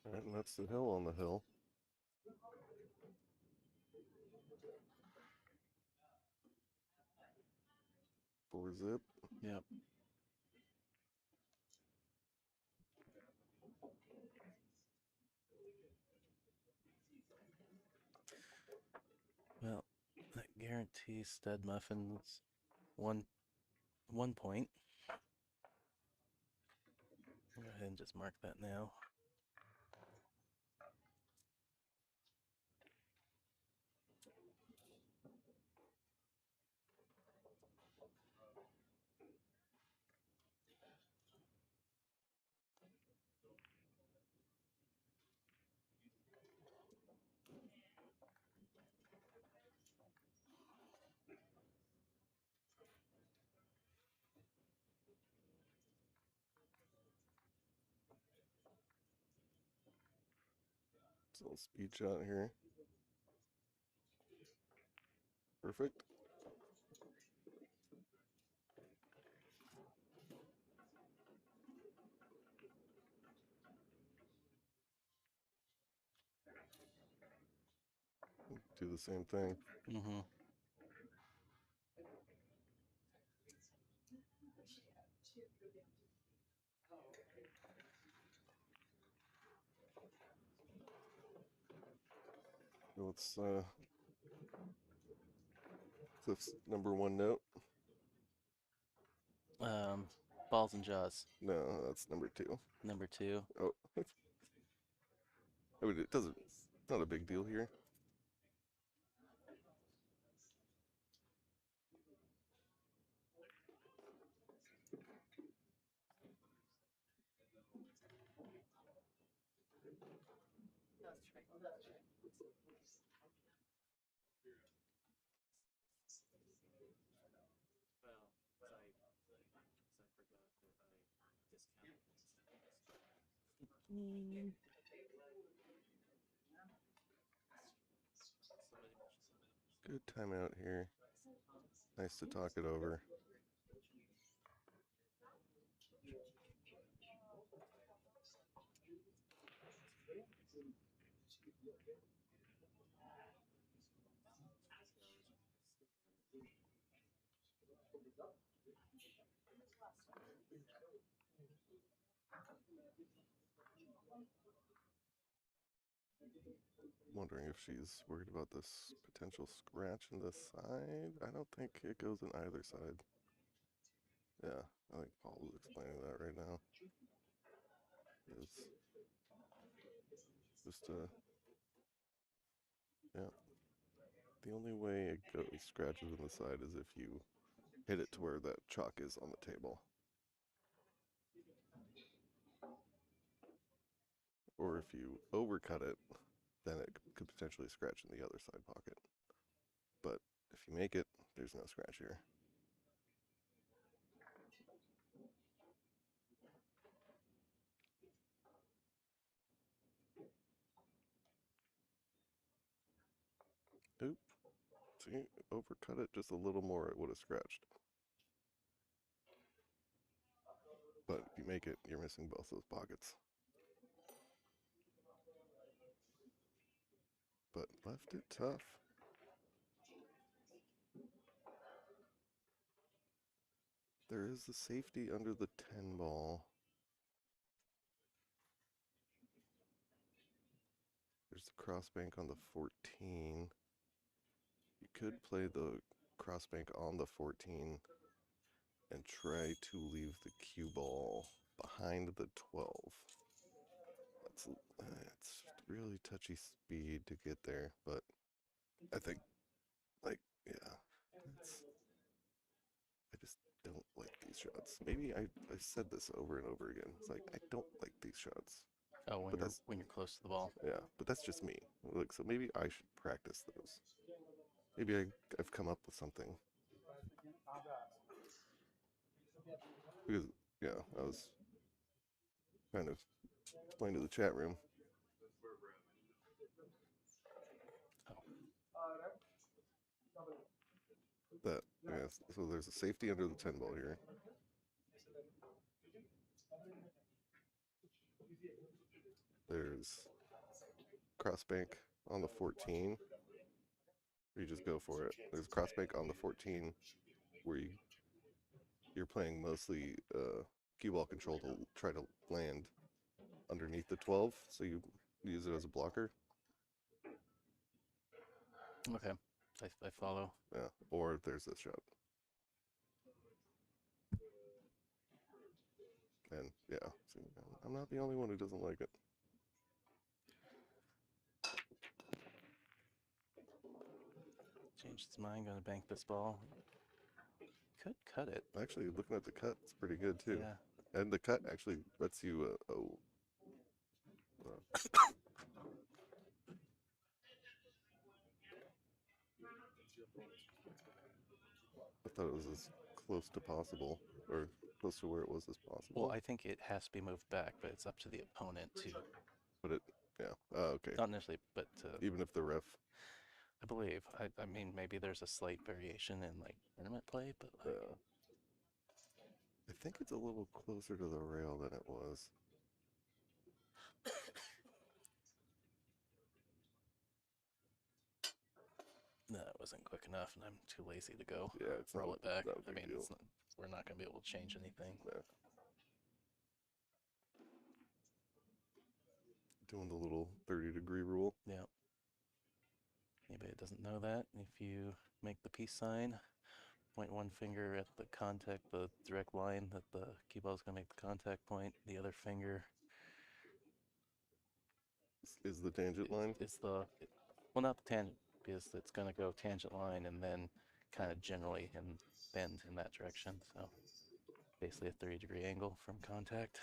All right, and that's the hill on the hill. Four zip. Yep. Well, that guarantees stud muffins 1 point. I'll go ahead and just mark that now. It's a little speed shot here. Perfect. Do the same thing. Mm-hmm. So it's Cliff's number one note. Balls and jaws. No, that's number two. Number 2. Oh, I mean, it doesn't. It's not a big deal here. Good timeout here. Nice to talk it over. Wondering if she's worried about this potential scratch in the side. I don't think it goes in either side. Yeah, I think Paul was explaining that right now. It's just yeah. The only way it goes scratches in the side is if you hit it to where that chalk is on the table. Or if you overcut it, then it could potentially scratch in the other side pocket. But if you make it, there's no scratch here. Oop. See, overcut it just a little more, it would have scratched. But if you make it, you're missing both those pockets. But left it tough. There is the safety under the 10 ball. There's the cross bank on the 14. You could play the cross bank on the 14 and try to leave the cue ball behind the 12. It's really touchy speed to get there, but I think, like, yeah, I just don't like these shots. Maybe I said this over and over again. It's like, I don't like these shots. Oh, when you're close to the ball. Yeah, but that's just me. Like, so maybe I should practice those. Maybe I've come up with something. Because, yeah, I was kind of explaining to the chat room. That, yeah, so there's a safety under the 10 ball here. There's cross bank on the 14. You just go for it. There's cross bank on the 14 where you're playing mostly cue ball control to try to land underneath the 12, so you use it as a blocker. Okay, I follow. Yeah, or there's this shot. And yeah, see, I'm not the only one who doesn't like it. Changed his mind, gonna bank this ball. Could cut it. Actually, looking at the cut, it's pretty good too. Yeah. And the cut actually lets you, I thought it was as close to possible, or close to where it was as possible. Well, I think it has to be moved back, but it's up to the opponent to. But it, yeah, okay. Not necessarily, but even if the ref. I believe. I mean, maybe there's a slight variation in like tournament play, but like. I think it's a little closer to the rail than it was. No, it wasn't quick enough, and I'm too lazy to go Yeah, roll it back. I mean, we're not going to be able to change anything. Yeah. Doing the little 30-degree rule. Yeah. Anybody that doesn't know that, if you make the peace sign, point one finger at the contact, the direct line that the cue ball is going to make the contact point. The other finger Is the tangent line? is the, well, not the tangent, because it's going to go tangent line and then kind of generally and bend in that direction. So basically a 30-degree angle from contact.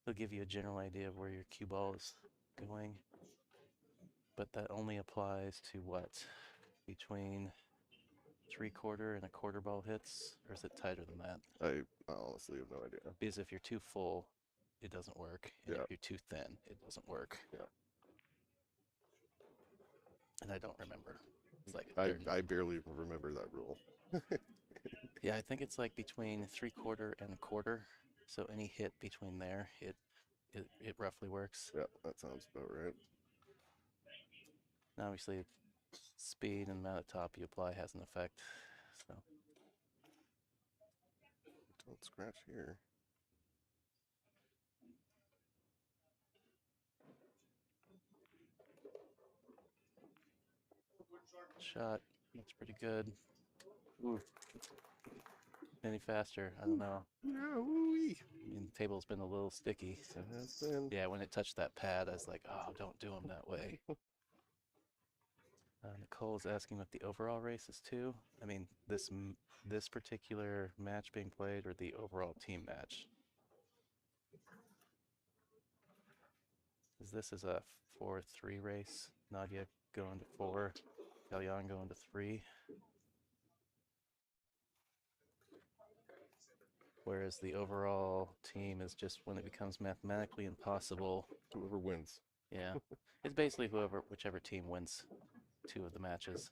It'll give you a general idea of where your cue ball is going, but that only applies to what? Between 3/4 and a quarter ball hits, or is it tighter than that? I honestly have no idea. Because if you're too full, it doesn't work, and Yeah. if you're too thin, it doesn't work. Yeah. And I don't remember. It's like I barely even remember that rule. yeah, I think it's like between 3/4 and a quarter. So any hit between there, it roughly works. Yeah, that sounds about right. And obviously, speed and amount of top you apply has an effect. So Don't scratch here. shot, that's pretty good. Ooh. Any faster? I don't know. Yeah, woo-wee. I mean, the table's been a little sticky. It has been. Yeah, when it touched that pad, I was like, oh, don't do them that way. Nicole's asking what the overall race is too. I mean, this particular match being played or the overall team match? This is a 4-3 race. Nadia going to 4, Kalyan going to 3. Whereas the overall team is just when it becomes mathematically impossible. Whoever wins. Yeah, it's basically whichever team wins 2 of the matches.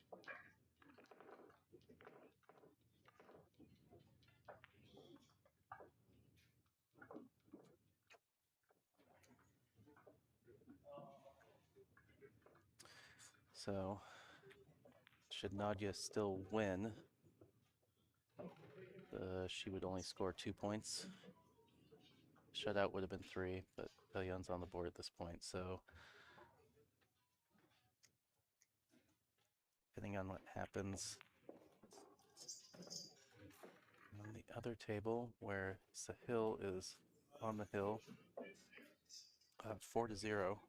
So, should Nadia still win, she would only score 2 points. Shutout would have been 3, but Kalyan's on the board at this point, so depending on what happens on the other table, where Sahil is on the hill, 4-0.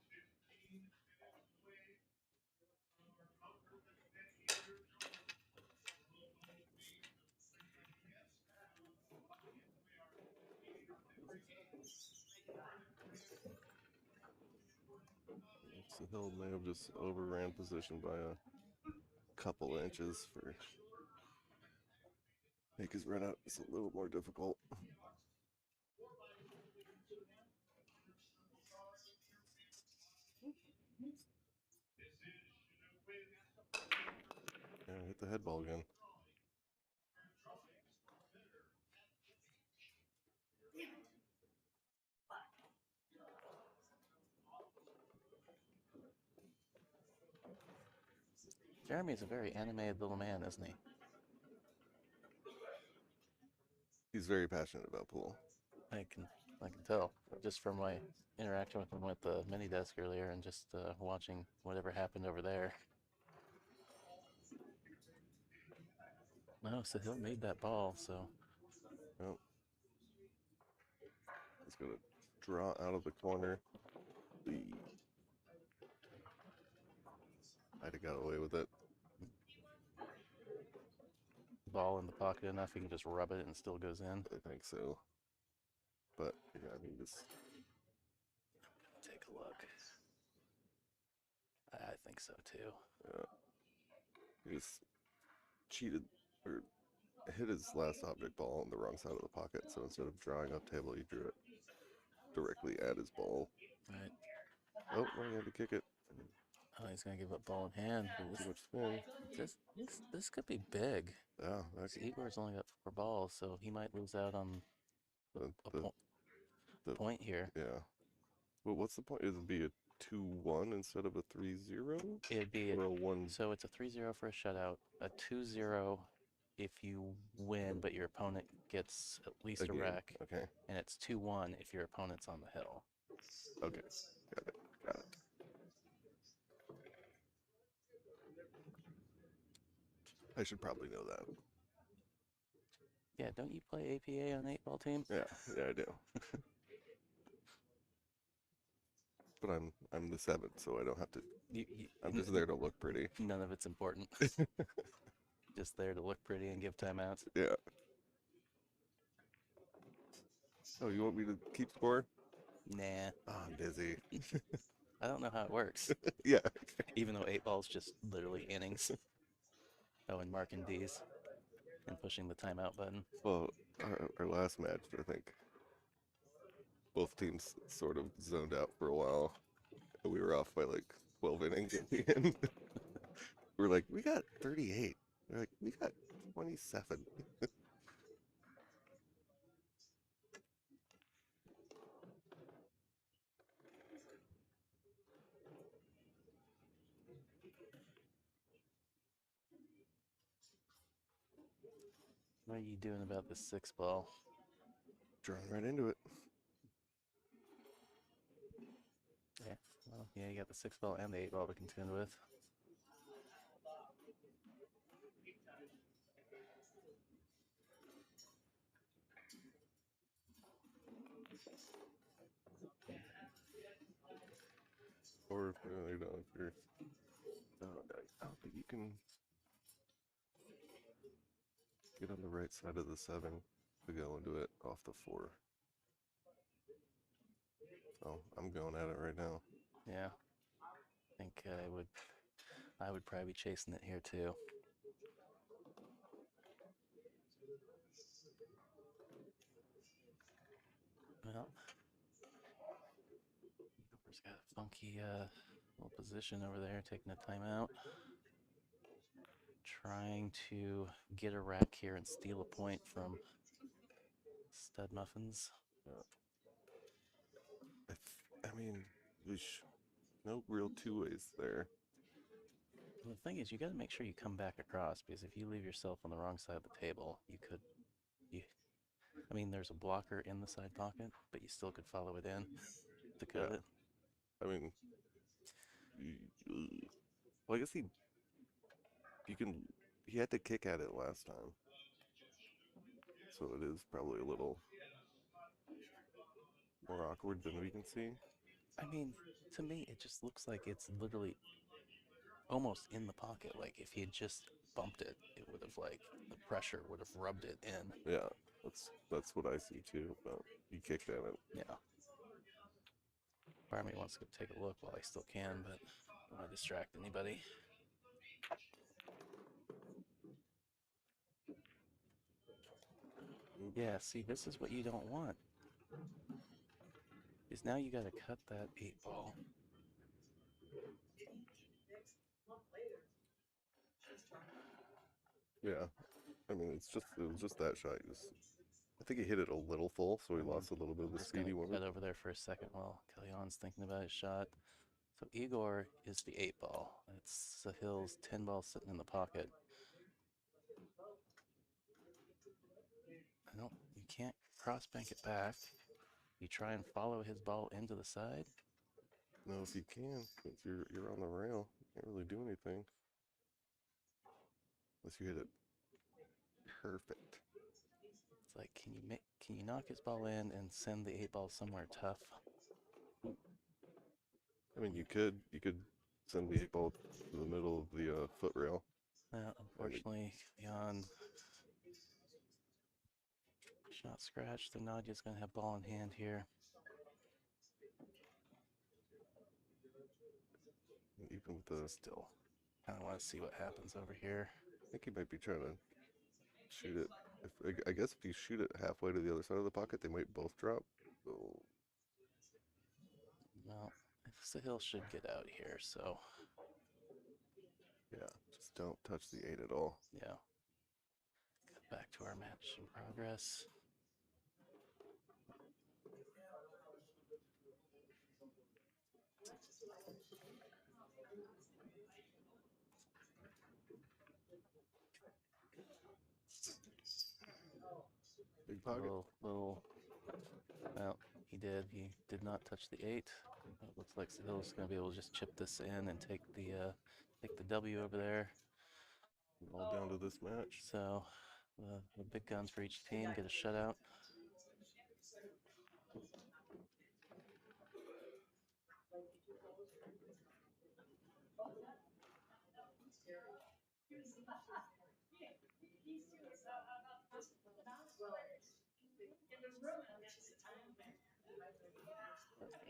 Sahil may have just overran position by a couple inches for make his run out it's a little more difficult. Yeah, hit the head ball again. Jeremy is a very animated little man, isn't he? He's very passionate about pool. I can tell just from my interaction with him with the mini desk earlier and just watching whatever happened over there. No, Sahil made that ball, so. Yep. He's gonna draw out of the corner. I'd have got away with it. Ball in the pocket enough, he can just rub it and it still goes in. I think so. But yeah, I mean, just take a look. I think so too. Yeah. He just cheated or hit his last object ball on the wrong side of the pocket. So instead of drawing up table, he drew it directly at his ball. Right. Oh, no, he had to kick it. Oh, he's gonna give up ball in hand. Too much spin. This could be big. Yeah, Igor's only got 4 balls, so he might lose out on a point here. Yeah. Well, what's the point? It'd be a 2-1 instead of a 3-0? It'd be or a 1. So it's a 3-0 for a shutout, a 2-0 if you win, but your opponent gets at least a wreck. Okay. And it's 2-1 if your opponent's on the hill. Okay. Got it. I should probably know that. Yeah, don't you play APA on 8-ball team? Yeah, I do. But I'm the 7th, so I don't have to. I'm just there to look pretty. None of it's important. Just there to look pretty and give timeouts. Yeah. Oh, you want me to keep score? Nah, Oh, I'm busy. I don't know how it works. Yeah. Even though 8-ball's just literally innings. Oh, and marking D's and pushing the timeout button. Well, our last match, I think both teams sort of zoned out for a while. We were off by like 12 innings at the end. We're like, we got 38. They're like, we got 27. What are you doing about this 6-ball? Drawn right into it. Yeah, well, yeah, you got the 6-ball and the 8-ball to contend with. Or, you know, if you're. I don't think you can get on the right side of the 7 to go into it off the 4. Oh, I'm going at it right now. Yeah, I think I would probably be chasing it here too. Well, Cooper's got a funky little position over there, taking a timeout. Trying to get a rack here and steal a point from Stud Muffins. I mean, there's no real two ways there. And the thing is, you got to make sure you come back across, because if you leave yourself on the wrong side of the table, I mean, there's a blocker in the side pocket, but you still could follow it in to cut it. I mean, well, I guess he had to kick at it last time. So it is probably a little more awkward than we can see. I mean, to me, it just looks like it's literally almost in the pocket. Like, if he had just bumped it, it would have, like, the pressure would have rubbed it in. Yeah, that's what I see too, but he kicked at it. Yeah. Part of me wants to go take a look while I still can, but I don't want to distract anybody. Yeah, see, this is what you don't want. Is now you got to cut that 8-ball. Yeah, I mean, it was just that shot. I think he hit it a little full, so he lost a little bit of the Just speedy gonna one. cut over there for a second while Kellyan's thinking about his shot. So Igor is the 8-ball. It's Sahil's 10-ball sitting in the pocket. You can't cross bank it back. You try and follow his ball into the side. No, if you can, if you're on the rail, you can't really do anything unless you hit it perfect. It's like, can you knock his ball in and send the 8-ball somewhere tough? I mean, you could send the 8-ball to the middle of the foot rail. Unfortunately, Kellyan shot scratched, so Nadia's gonna have ball in hand here. Even with the Still kind of want to see what happens over here. I think he might be trying to shoot it. I guess if you shoot it halfway to the other side of the pocket, they might both drop. So. Well, Sahil should get out here, so Yeah, just don't touch the 8 at all. yeah. Cut back to our match in progress. Big pocket. Well, he did. He did not touch the 8. It looks like Sahil's going to be able to just chip this in and take the W over there. All down to this match. So the big guns for each team get a shutout.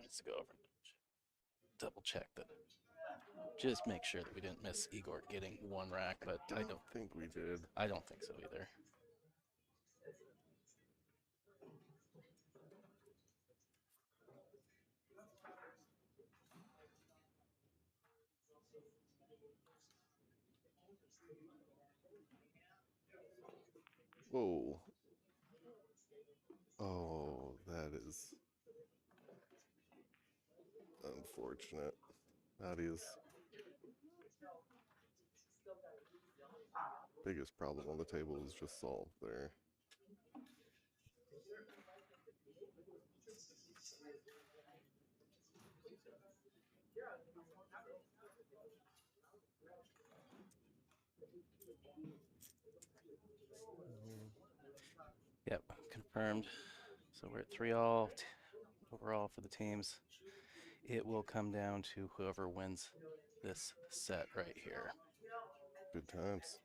Let's go over and double check that. Just make sure that we didn't miss Igor getting one rack, but I don't think we did. I don't think so either. Whoa. Oh, that is unfortunate. That is biggest problem on the table is just solved there. Yep, confirmed. So we're at 3-all overall for the teams. It will come down to whoever wins this set right here. Good times.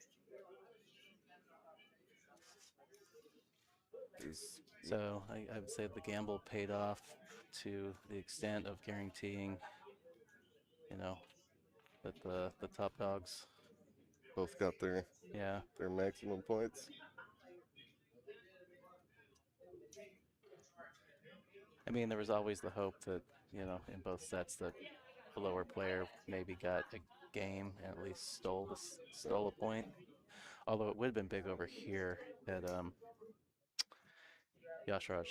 So I would say the gamble paid off to the extent of guaranteeing, you know, that the top dogs Both got their maximum points. I mean, there was always the hope that, you know, in both sets that the lower player maybe got a game and at least stole a point. Although it would have been big over here had Yashraj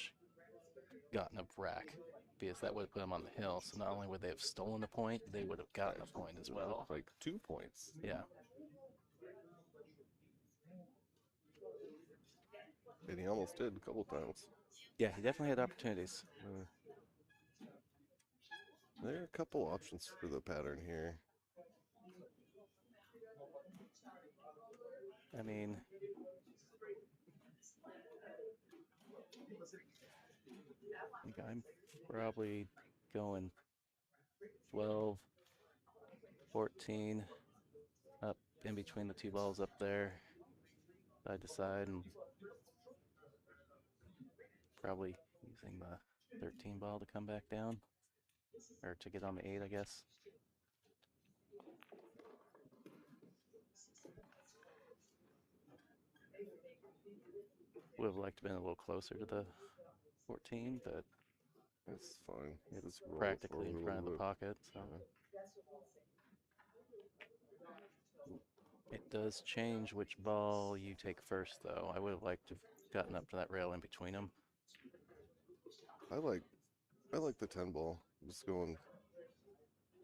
gotten a rack, because that would have put him on the hill. So not only would they have stolen a point, they would have gotten a point as well. Like 2 points. Yeah. And he almost did a couple times. Yeah, he definitely had opportunities. There are a couple options for the pattern here. I mean, I think I'm probably going 12, 14, up in between the two balls up there, side to side, and probably using the 13 ball to come back down, or to get on the 8, I guess. Would have liked to been a little closer to the 14, but it's fine. It's practically in front of the pocket, so it does change which ball you take first, though. I would have liked to have gotten up to that rail in between them. I like the 10 ball, just going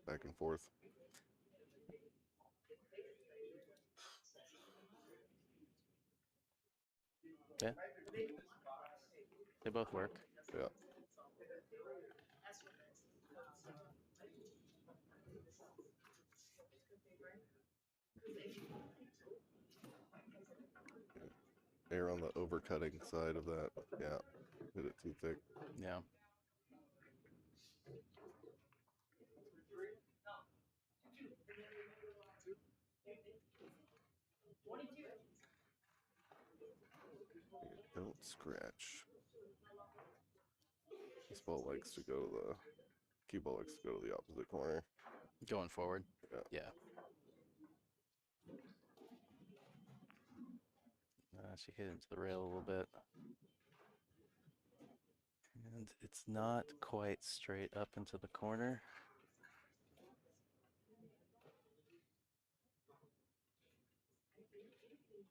back and forth. Yeah, they both work. Yeah. Air on the overcutting side of that. Yeah. Hit it too thick. Yeah. Don't scratch. This ball likes to go to the cue ball likes to go to the opposite corner. Going forward. Yeah. She hit into the rail a little bit. And it's not quite straight up into the corner.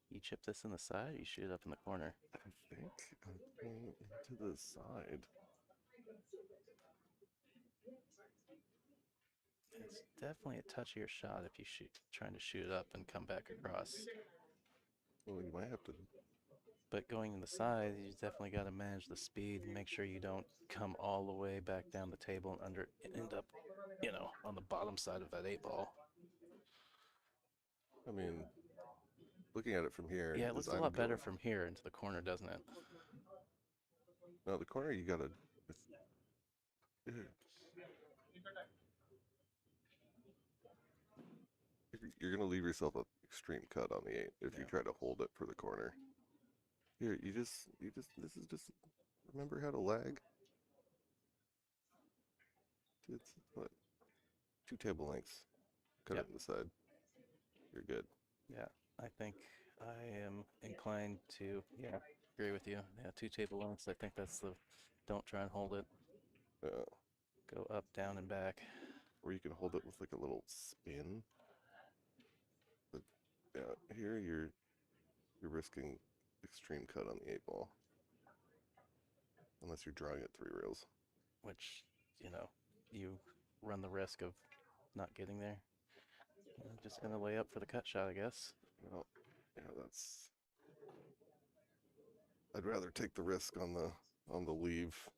You chip this in the side, or you shoot it up in the corner? I think I'm going into the side. It's definitely a touchier shot if you trying to shoot it up and come back across. Well, you might have to. But going in the side, you definitely got to manage the speed and make sure you don't come all the way back down the table and end up, you know, on the bottom side of that 8 ball. I mean, looking at it from here. Yeah, it as looks a I'm lot better going- from here into the corner, doesn't it? No, the corner you gotta. Yeah. You're gonna leave yourself an extreme cut on the 8 if you try to hold it for the corner. Here, this is just. Remember how to lag? It's what? 2 table lengths. Cut Yep. it in the side. You're good. Yeah, I think I am inclined to, agree with you. Yeah, 2 table lengths. I think that's the, don't try and hold it. Go up, down, and back. Or you can hold it with like a little spin. But yeah, here you're risking extreme cut on the 8 ball. Unless you're drawing it 3 rails. Which, you run the risk of not getting there. I'm just gonna lay up for the cut shot, I guess. Well, yeah, that's. I'd rather take the risk on the leave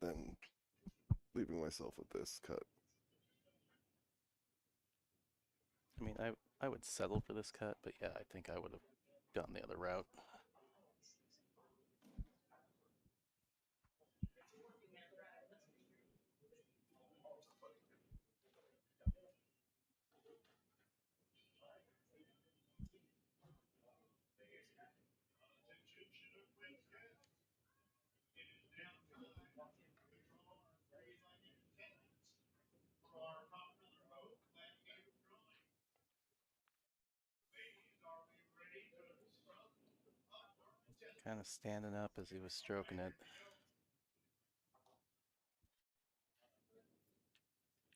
than leaving myself with this cut. I mean, I would settle for this cut, but yeah, I think I would have gone the other route. Kind of standing up as he was stroking it.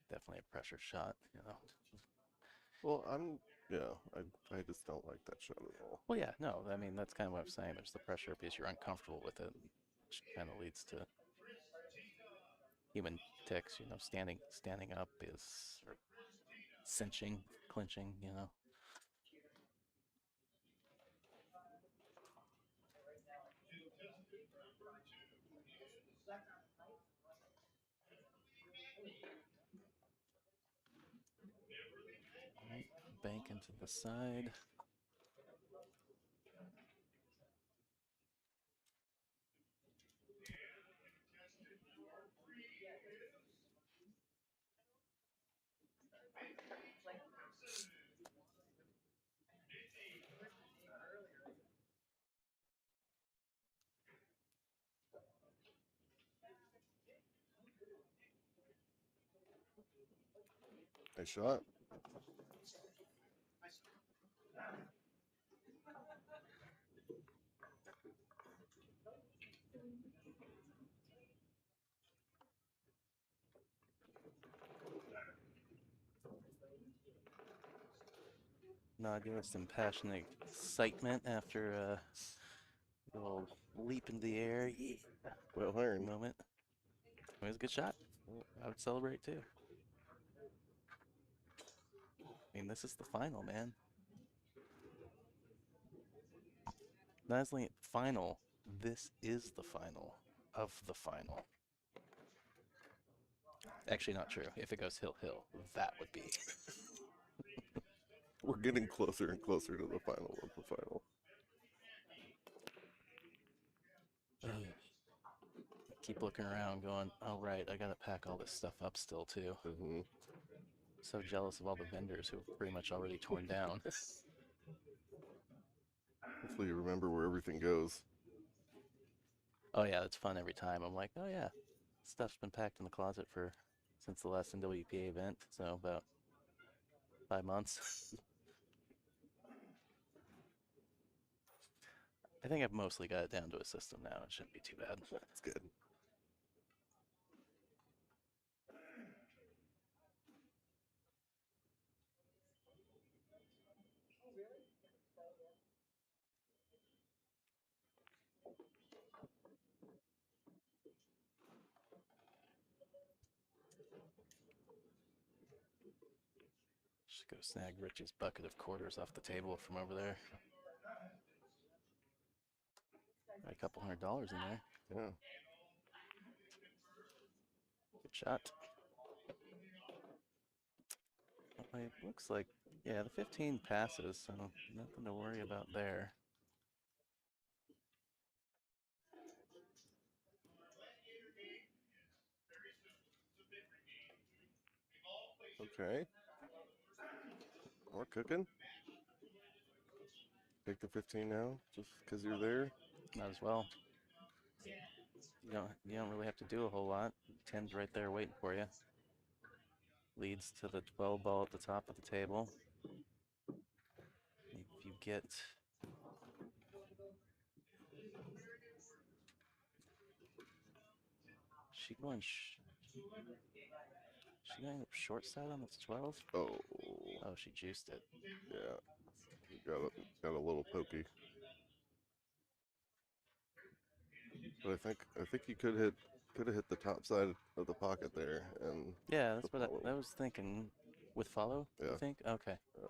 Definitely a pressure shot, Well, I just don't like that shot at all. Well, yeah, no, I mean, that's kind of what I'm saying. There's the pressure piece. You're uncomfortable with it, which kind of leads to human tics, standing up is or cinching, clinching, Right, bank into the side. Nice shot. Nod gave us some passionate excitement after a little leap into the air. Yeah. Well earned. Moment. It was a good shot. I would celebrate too. I mean, this is the final, man. Not only final, this is the final of the final. Actually, not true. If it goes hill, that would be. We're getting closer and closer to the final of the final. Keep looking around going, oh, right, I gotta pack all this stuff up still, too. Mm-hmm. So jealous of all the vendors who have pretty much already torn down. Hopefully you remember where everything goes. Oh, yeah, it's fun every time. I'm like, oh, yeah, stuff's been packed in the closet since the last NWPA event, so about 5 months. I think I've mostly got it down to a system now. It shouldn't be too bad. That's good. Just go snag Rich's bucket of quarters off the table from over there. Got a couple $100 in there. Yeah. Good shot. It looks like, Yeah, the 15 passes, so nothing to worry about there. Okay. We're cooking. Take the 15 now, just because you're there. Might as well. You don't really have to do a whole lot. 10's right there waiting for you. Leads to the 12 ball at the top of the table. If you get she going short side on this 12? Oh. Oh, she juiced it. Yeah. Got a little pokey. But I think you could have hit the top side of the pocket there, and yeah, that's what follow. I was thinking. With follow, Yeah. you think? Okay. Yeah.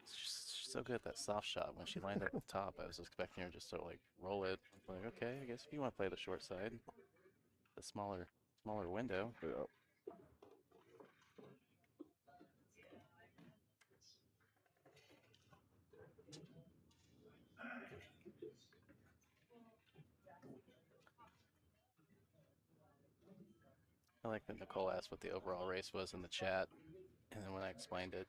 She's so good at that soft shot. When she lined up at the top, I was expecting her just to like roll it. Like, okay, I guess if you want to play the short side, the smaller window. Yeah. I like that Nicole asked what the overall race was in the chat, and then when I explained it,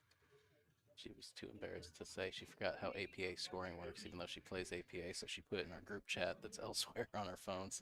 she was too embarrassed to say she forgot how APA scoring works, even though she plays APA, so she put it in our group chat that's elsewhere on her phones.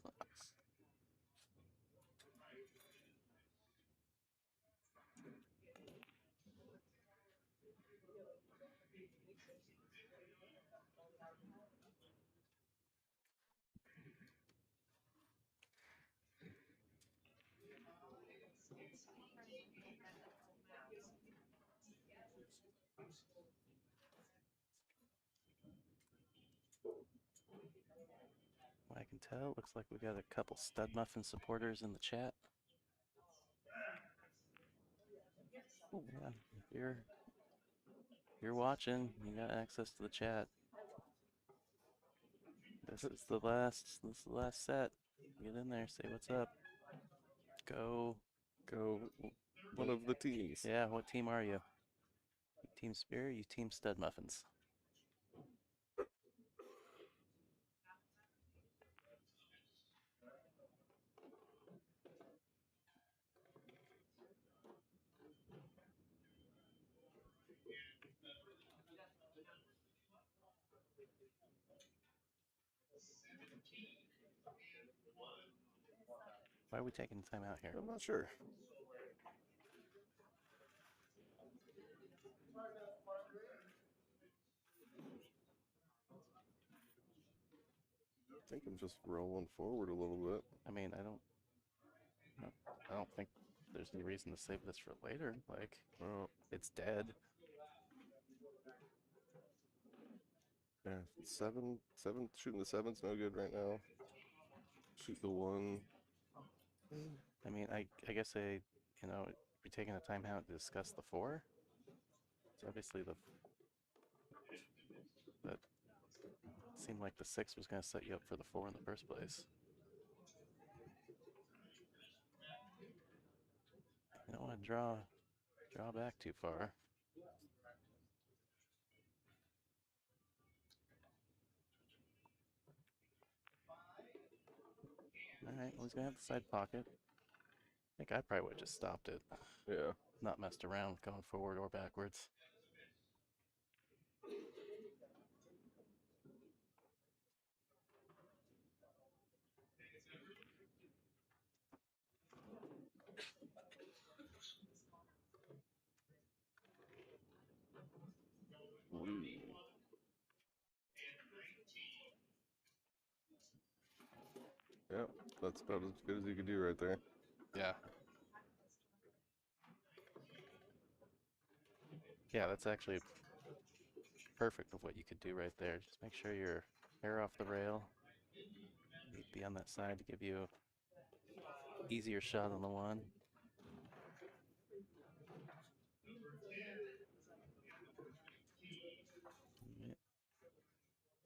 What I can tell, it looks like we got a couple Stud Muffin supporters in the chat. Yeah, if you're watching, you got access to the chat. This is the last set. Get in there, say what's up. Go. One of the teams. Yeah, what team are you? You Team Spear, you Team Stud Muffins. Why are we taking time out here? I'm not sure. I think I'm just rolling forward a little bit. I mean, I don't think there's any reason to save this for later. Like, it's dead. Yeah, seven, shooting the 7's no good right now. Shoot the 1. I mean, I guess we're taking a time out to discuss the 4. So obviously that seemed like the 6 was going to set you up for the 4 in the first place. You don't want to draw back too far. All right, well, he's going to have the side pocket. I think I probably would have just stopped it. Yeah. Not messed around going forward or backwards. Ooh. Yep, that's about as good as you could do right there. Yeah. Yeah, that's actually perfect of what you could do right there. Just make sure your hair off the rail. Need to be on that side to give you easier shot on the 1.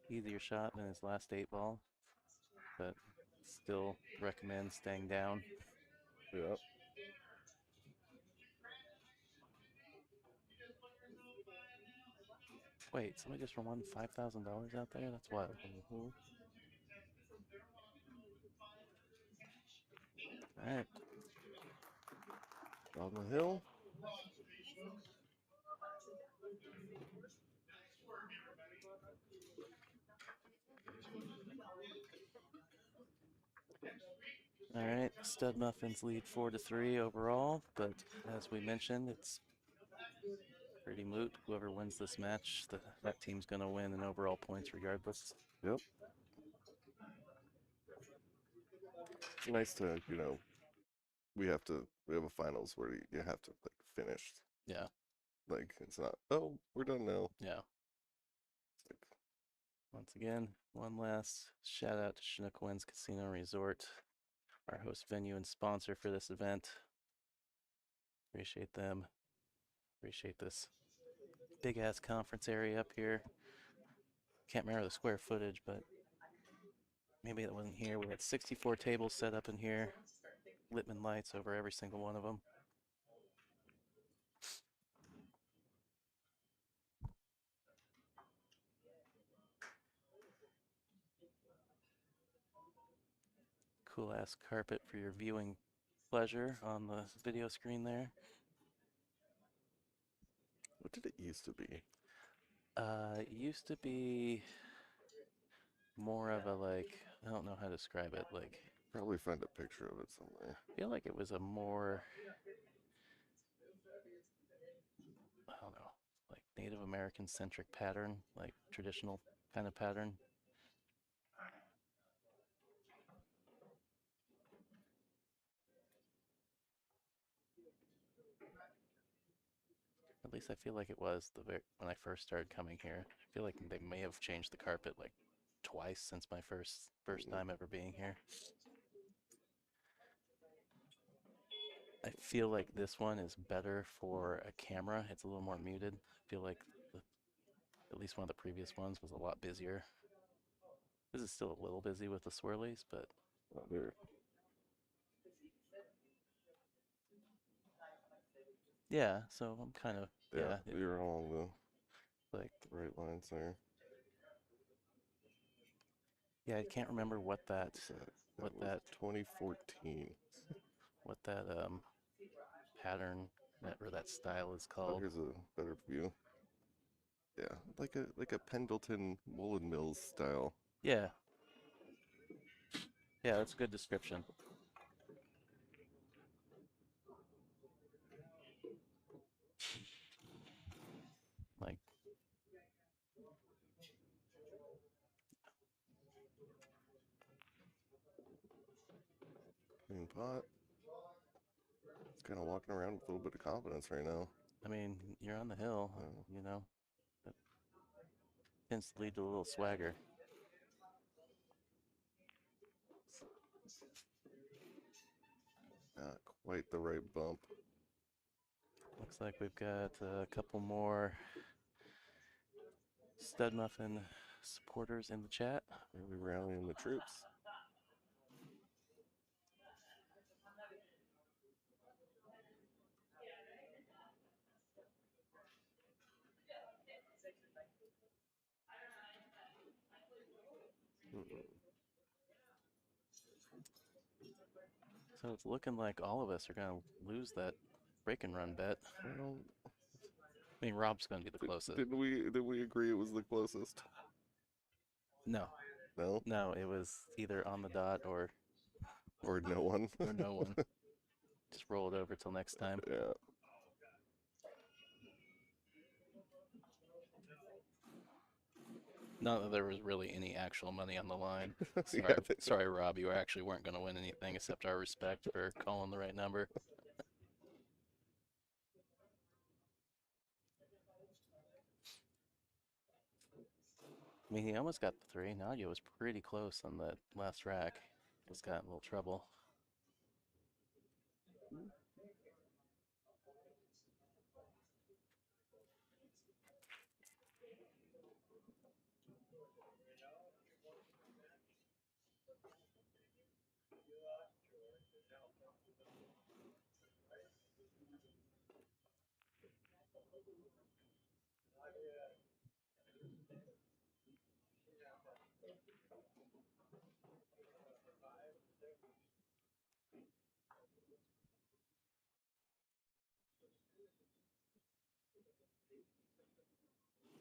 Easier shot than his last 8 ball, but still recommend staying down. Yep. Wait, somebody just won $5,000 out there? That's wild. All right. On the hill. All right. Stud Muffins lead 4-3 overall, but as we mentioned, it's pretty moot. Whoever wins this match, that team's going to win in overall points regardless. Yep. Nice to, we have a finals where you have to like finish. Yeah. Like it's not, oh, we're done now. Yeah. It's like, once again, one last shout out to Chinook Winds Casino Resort, our host venue and sponsor for this event. Appreciate them. Appreciate this big ass conference area up here. Can't remember the square footage, but maybe it wasn't here. We had 64 tables set up in here, Littman lights over every single one of them. Cool ass carpet for your viewing pleasure on the video screen there. what did it used to be? It used to be more of a like, I don't know how to describe it, like, Probably find a picture of it somewhere. I feel like it was a more, I don't know, like Native American centric pattern, like traditional kind of pattern. At least I feel like it was when I first started coming here. I feel like they may have changed the carpet like twice since my first time ever being here. I feel like this one is better for a camera. It's a little more muted. I feel like at least one of the previous ones was a lot busier. This is still a little busy with the swirlies, but There. yeah, so I'm kind of, Yeah, you're along the like, right lines there. yeah, I can't remember what that, That was 2014. what that pattern or that style is Oh, called. here's a better view. Yeah, like a Pendleton Woolen Mills style. Yeah. Yeah, that's a good description. Like, Clean pot. It's kind of walking around with a little bit of confidence right now. I mean, you're on the hill, Yeah. you know. That tends to lead to a little swagger. Not quite the right bump. Looks like we've got a couple more Stud Muffin supporters in the chat. Really rallying the troops. So it's looking like all of us are going to lose that break and run bet. Well, I mean, Rob's going to be the closest. did we agree it was the closest? No. No? No, it was either on the dot or no one? or no one. Just roll it over till next time. Yeah. Not that there was really any actual money on the line. Sorry, Yeah, sorry, Rob. You actually weren't going to win anything except our respect for calling the right number. I mean, he almost got the 3. Nadia was pretty close on that last rack. Just got in a little trouble.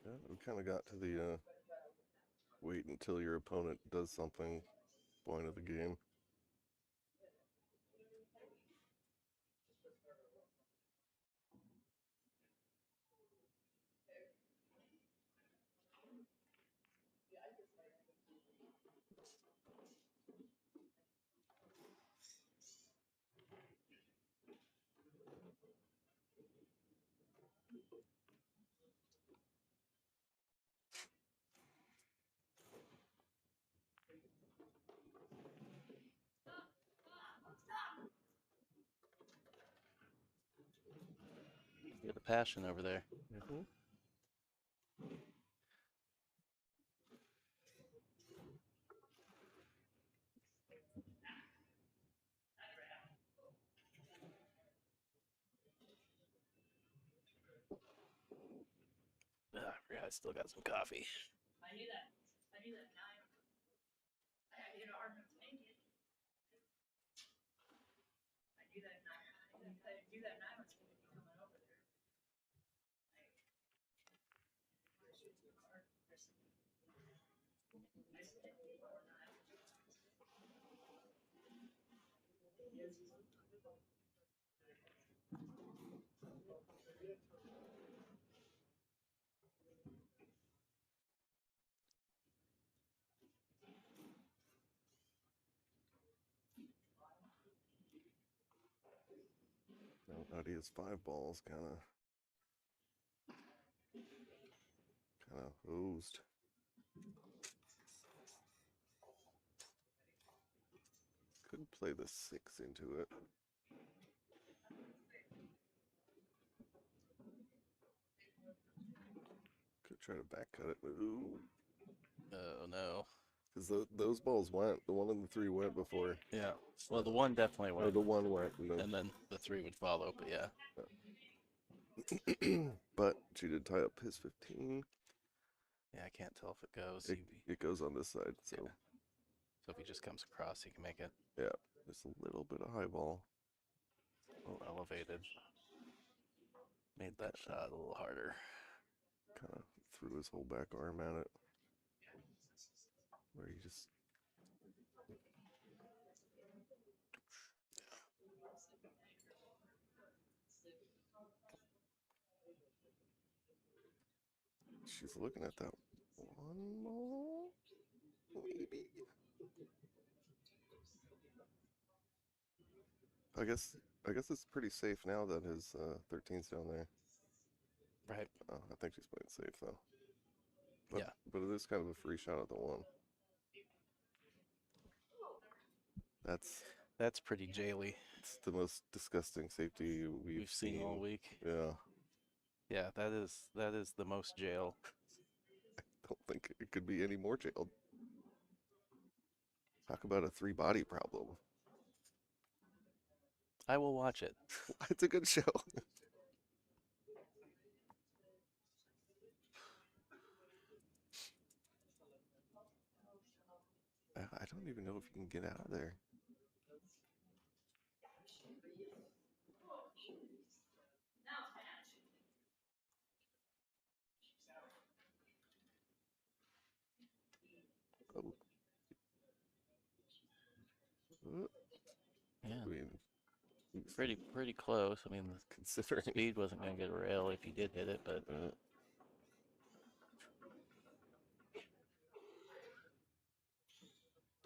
Yeah, we kind of got to the wait until your opponent does something point of the game. Feel the passion over there. Mm-hmm. I forgot I still got some coffee. Now he has 5 balls, kind of hosed. Could play the 6 into it. Could try to back cut it. Ooh. Oh no. Because those balls went. The 1 and the 3 went before. Yeah. Well, the 1 definitely Or went, the 1 went. and then the 3 would follow. But yeah. But she did tie up his 15. Yeah, I can't tell if it goes. It goes on this side, so Yeah. So if he just comes across, he can make it. yeah, just a little bit of high ball. A little elevated. Made that shot a little harder. Kind of threw his whole back arm at it. Where he just... She's looking at that 1 ball, maybe. I guess it's pretty safe now that his 13's down there. Right. I think she's playing safe though. But, Yeah. But it is kind of a free shot at the 1. That's pretty jaily. It's the most disgusting safety we've seen all week. Yeah. Yeah, that is the most jail. I don't think it could be any more jailed. Talk about a 3-body problem. I will watch it. It's a good show. I don't even know if you can get out of there. Oh. Yeah. I mean, Pretty close. I mean, the considering speed wasn't going to get a rail if he did hit it, but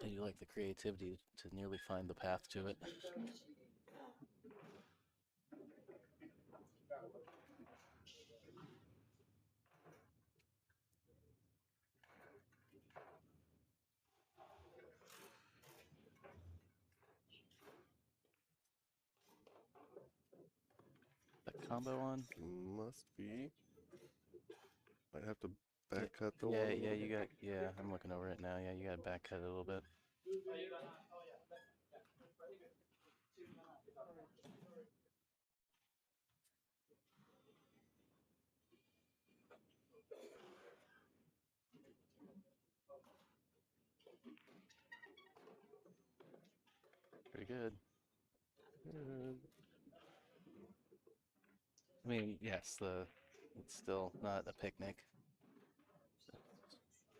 I do like the creativity to nearly find the path to it. That combo on? must be. Might have to back cut the 1. Yeah, you got. Yeah, I'm looking over it now. Yeah, you got to back cut it a little bit. Pretty good. I mean, yes, it's still not a picnic.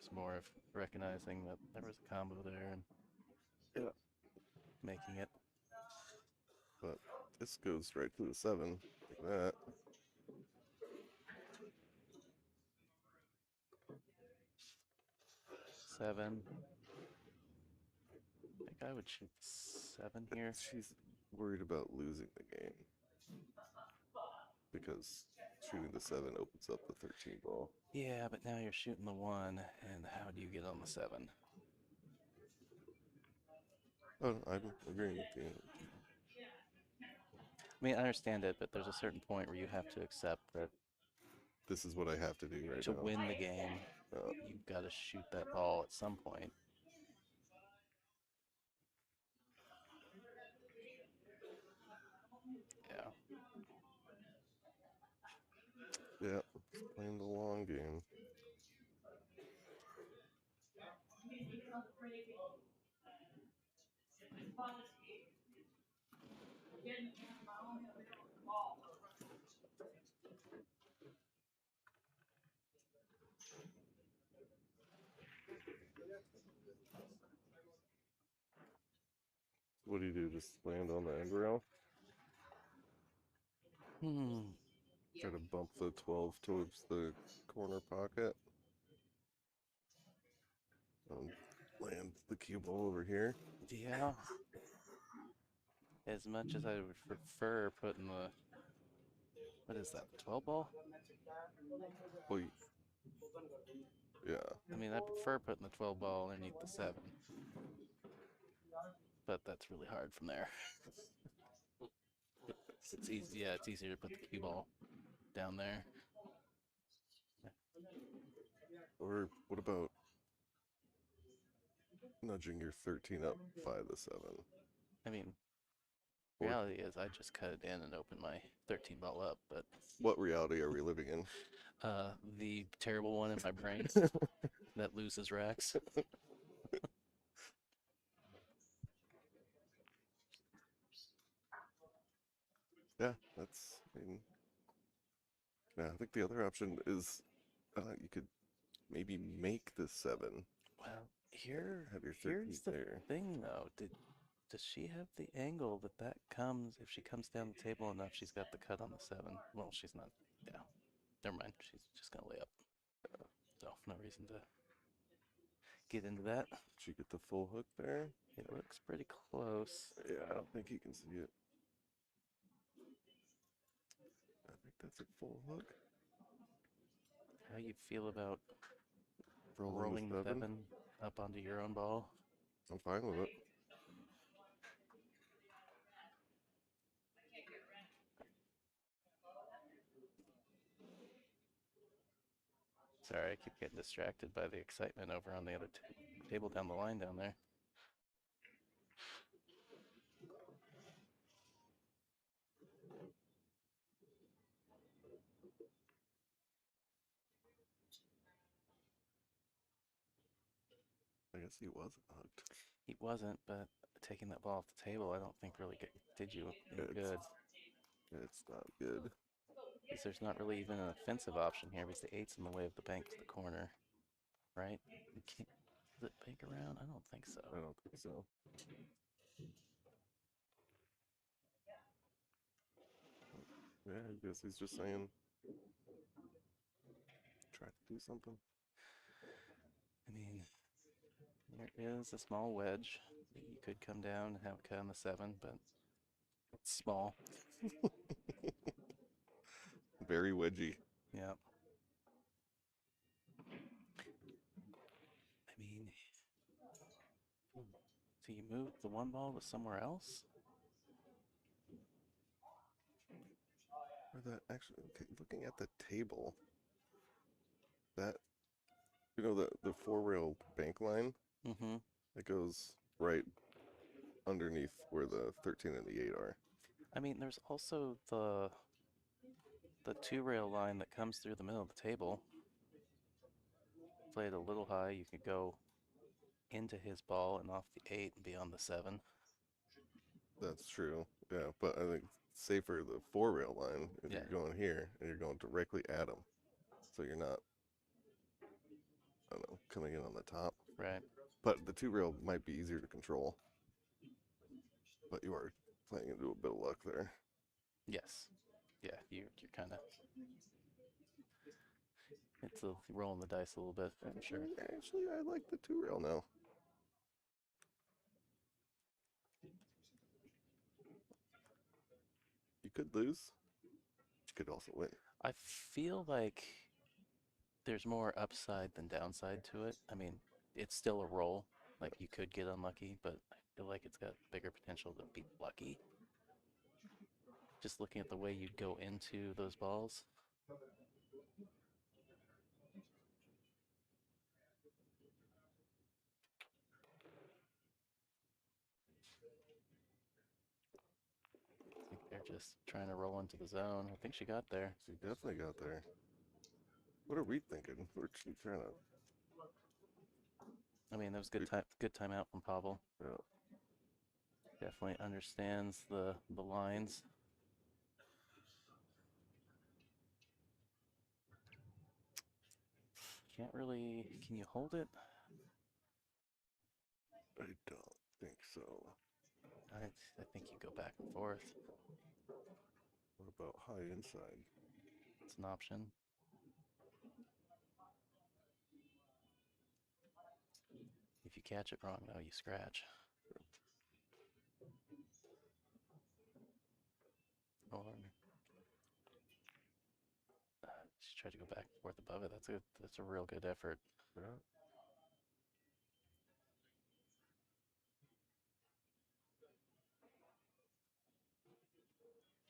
It's more of recognizing that there was a combo there and making it. But this goes straight to the 7, like that. Seven. I think I would shoot 7 here. She's worried about losing the game because shooting the 7 opens up the 13 ball. Yeah, but now you're shooting the 1, and how do you get on the 7? Oh, I'm agreeing with you. I mean, I understand it, but there's a certain point where you have to accept that This is what I have to do right to now. win the game, you've got to shoot that ball at some point. Yeah. Yeah, playing the long game. What do you do? Just land on the end rail? Try to bump the 12 towards the corner pocket. Land the cue ball over here. Yeah. As much as I would prefer putting the, what is that, the 12 ball? Well, yeah. I mean, I prefer putting the 12 ball underneath the 7. But that's really hard from there. It's easy. Yeah, it's easier to put the cue ball down there. Or what about nudging your 13 up by the 7? I mean, Or reality is I just cut it in and open my 13 ball up, but what reality are we living in? the terrible one in my brain that loses racks. Yeah, that's, I mean, yeah, I think the other option is you could maybe make the 7. Well, here, Have your 13 here's the there. thing, though. Does she have the angle that comes, if she comes down the table enough, she's got the cut on the 7? Well, she's not, yeah. Never mind, she's just gonna lay up. So, no reason to get into that. Did you get the full hook there? It looks pretty close. Yeah, I don't think you can see it. I think that's a full hook. How you feel about Rolling rolling the the 7? 7 up onto your own ball? I'm fine with it. Sorry, I keep getting distracted by the excitement over on the other table down the line down there. I guess he wasn't hooked. He wasn't, but taking that ball off the table, I don't think really did you any good. It's not good. Because there's not really even an offensive option here because the 8's in the way of the bank to the corner, right? You can't, does it bank around? I don't think so. I don't think so. Yeah, I guess he's just saying, try to do something. I mean, there is a small wedge that you could come down and have a cut on the 7, but it's small. Very wedgy. Yeah. I mean, so you move the 1 ball to somewhere else? Or that actually, okay, looking at the table, that, you know, the 4-rail bank line, Mm-hmm. it goes right underneath where the 13 and the 8 are. I mean, there's also the 2-rail line that comes through the middle of the table. Play it a little high, you could go into his ball and off the 8 and be on the 7. That's true. Yeah, but I think safer the 4-rail line if Yeah. you're going here and you're going directly at him. So you're not, I don't know, coming in on the top. Right. But the 2-rail might be easier to control. But you are playing into a bit of luck there. Yes. Yeah, you're kind of. It's rolling the dice a little bit, for sure. Actually, I like the 2-rail now. You could lose. You could also win. I feel like there's more upside than downside to it. I mean, it's still a roll. Like, you could get unlucky, but I feel like it's got bigger potential to be lucky. Just looking at the way you'd go into those balls. I think they're just trying to roll into the zone. I think she got there. She definitely got there. What are we thinking? We're trying to. I mean, that was good timeout from Pavel. Yeah. Definitely understands the lines. Can't really. Can you hold it? I don't think so. I think you go back and forth. What about high inside? It's an option. If you catch it wrong, though, you scratch. Or she tried to go back and forth above it. That's a real good effort. Yeah.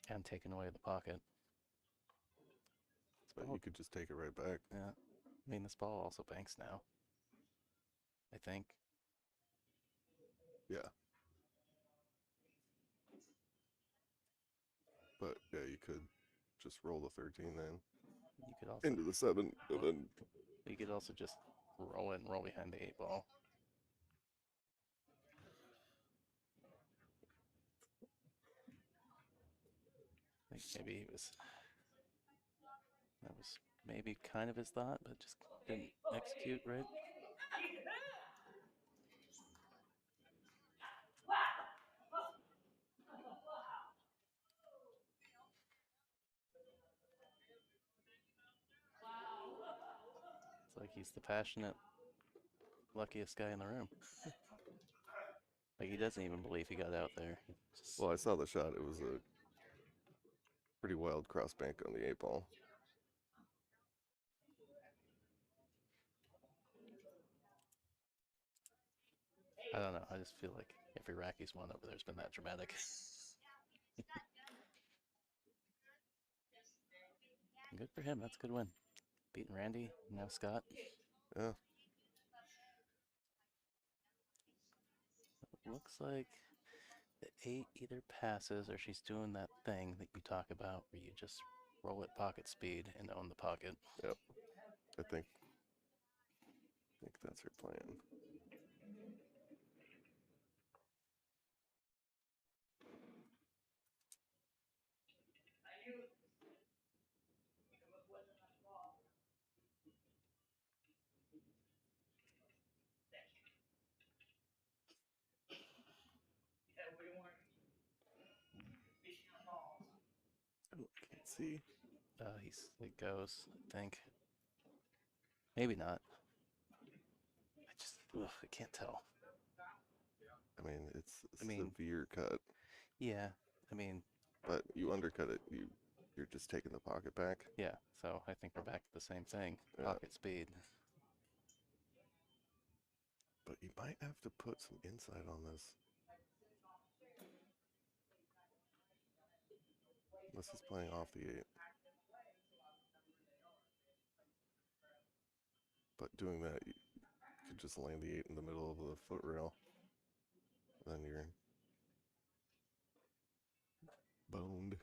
And taking away the pocket. But you could just take it right back. Yeah. I mean, this ball also banks now. I think. Yeah. But yeah, you could just roll the 13 then. You could also Into the 7, and then. You could also just roll behind the 8 ball. I think maybe that was maybe kind of his thought, but just didn't execute right. It's like he's the passionate, luckiest guy in the room. Like, he doesn't even believe he got out there. Well, I saw the shot. It was a pretty wild cross bank on the 8 ball. I don't know. I just feel like every Rockies won over there's been that dramatic. Good for him. That's a good win. Beating Randy, now Scott. Yeah. It looks like the 8 either passes or she's doing that thing that you talk about where you just roll at pocket speed and own the pocket. Yep. I think that's her plan. Oh, I can't see. It goes, I think. Maybe not. I can't tell. I mean, it's a severe cut. Yeah, I mean. But you undercut it, you're just taking the pocket back. Yeah, so I think we're back to the same thing. Yeah. Pocket speed. But you might have to put some inside on this. Unless he's playing off the 8. But doing that, you could just land the 8 in the middle of the foot rail. Then you're boned.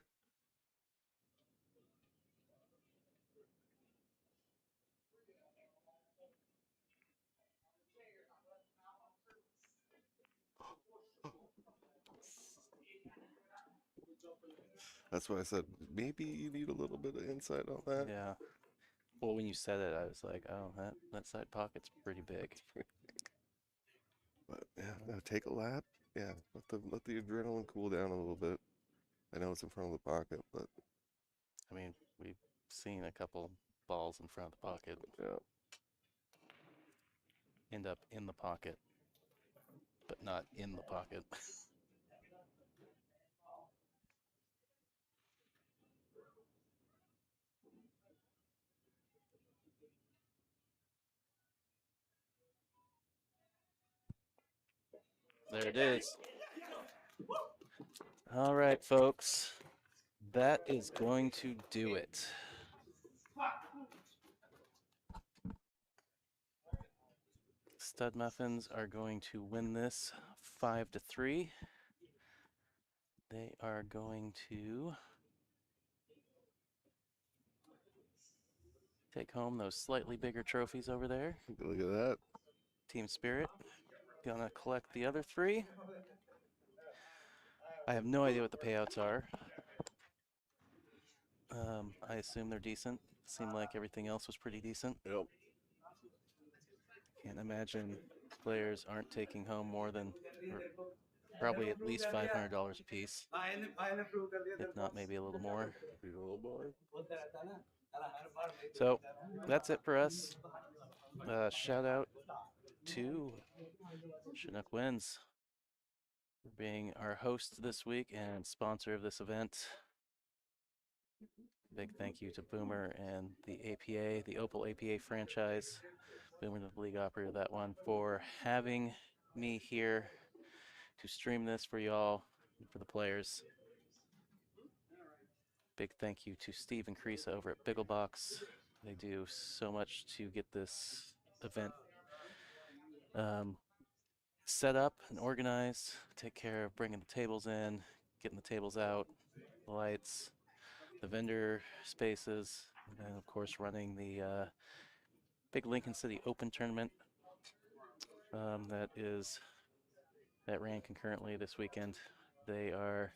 That's why I said maybe you need a little bit of insight on that. Yeah. Well, when you said it, I was like, oh, that side pocket's pretty big. But yeah, take a lap. Yeah, let the adrenaline cool down a little bit. I know it's in front of the pocket, but I mean, we've seen a couple balls in front of the pocket yeah. end up in the pocket, but not in the pocket. There it is. All right, folks. That is going to do it. Stud Muffins are going to win this 5-3. They are going to take home those slightly bigger trophies over there. Look at that. Team Spirit gonna collect the other 3. I have no idea what the payouts are. I assume they're decent. Seemed like everything else was pretty decent. Yep. Can't imagine players aren't taking home more than, or probably at least $500 a piece, if not maybe a little more. Be a little boy. So that's it for us. Shout out to Chinook Wins for being our host this week and sponsor of this event. Big thank you to Boomer and the APA, the Opal APA franchise, Boomer the league operator of that one, for having me here to stream this for y'all and for the players. Big thank you to Steve and Creasa over at Bigglebox. They do so much to get this event set up and organized, take care of bringing the tables in, getting the tables out, the lights, the vendor spaces, and then of course running the big Lincoln City Open tournament that ran concurrently this weekend. They are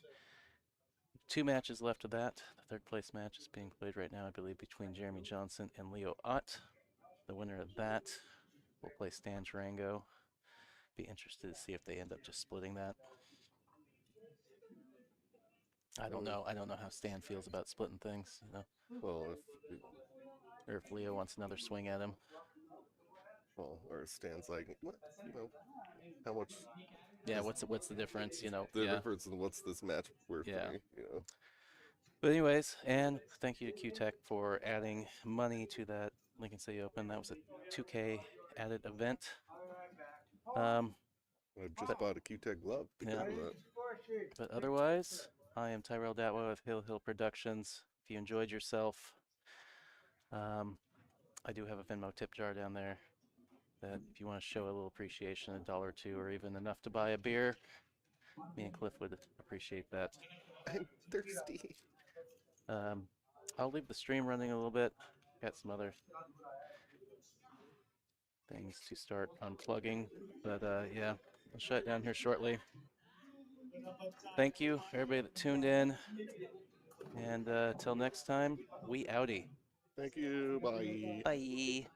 2 matches left of that. The 3rd place match is being played right now, I believe, between Jeremy Johnson and Leo Ott. The winner of that will play Stan Durango. Be interested to see if they end up just splitting that. I don't know. I don't know how Stan feels about splitting things, you know. Well, Or if Leo wants another swing at him. or Stan's like, what? You know, how much? Yeah, what's the difference, you know? The Yeah. difference in what's this match worth Yeah. to me? You know. But anyways, and thank you to Q-Tech for adding money to that Lincoln City Open. That was a 2K added event. I just bought a Q-Tech glove because of that. But otherwise, I am Tyrell Datwa with Hill Hill Productions. If you enjoyed yourself, I do have a Venmo tip jar down there that if you want to show a little appreciation, $1 or $2, or even enough to buy a beer, me and Cliff would appreciate that. I'm thirsty. I'll leave the stream running a little bit. Got some other things to start unplugging, but yeah, I'll shut it down here shortly. Thank you, everybody that tuned in, and till next time, we outie. Thank you. Bye. Bye.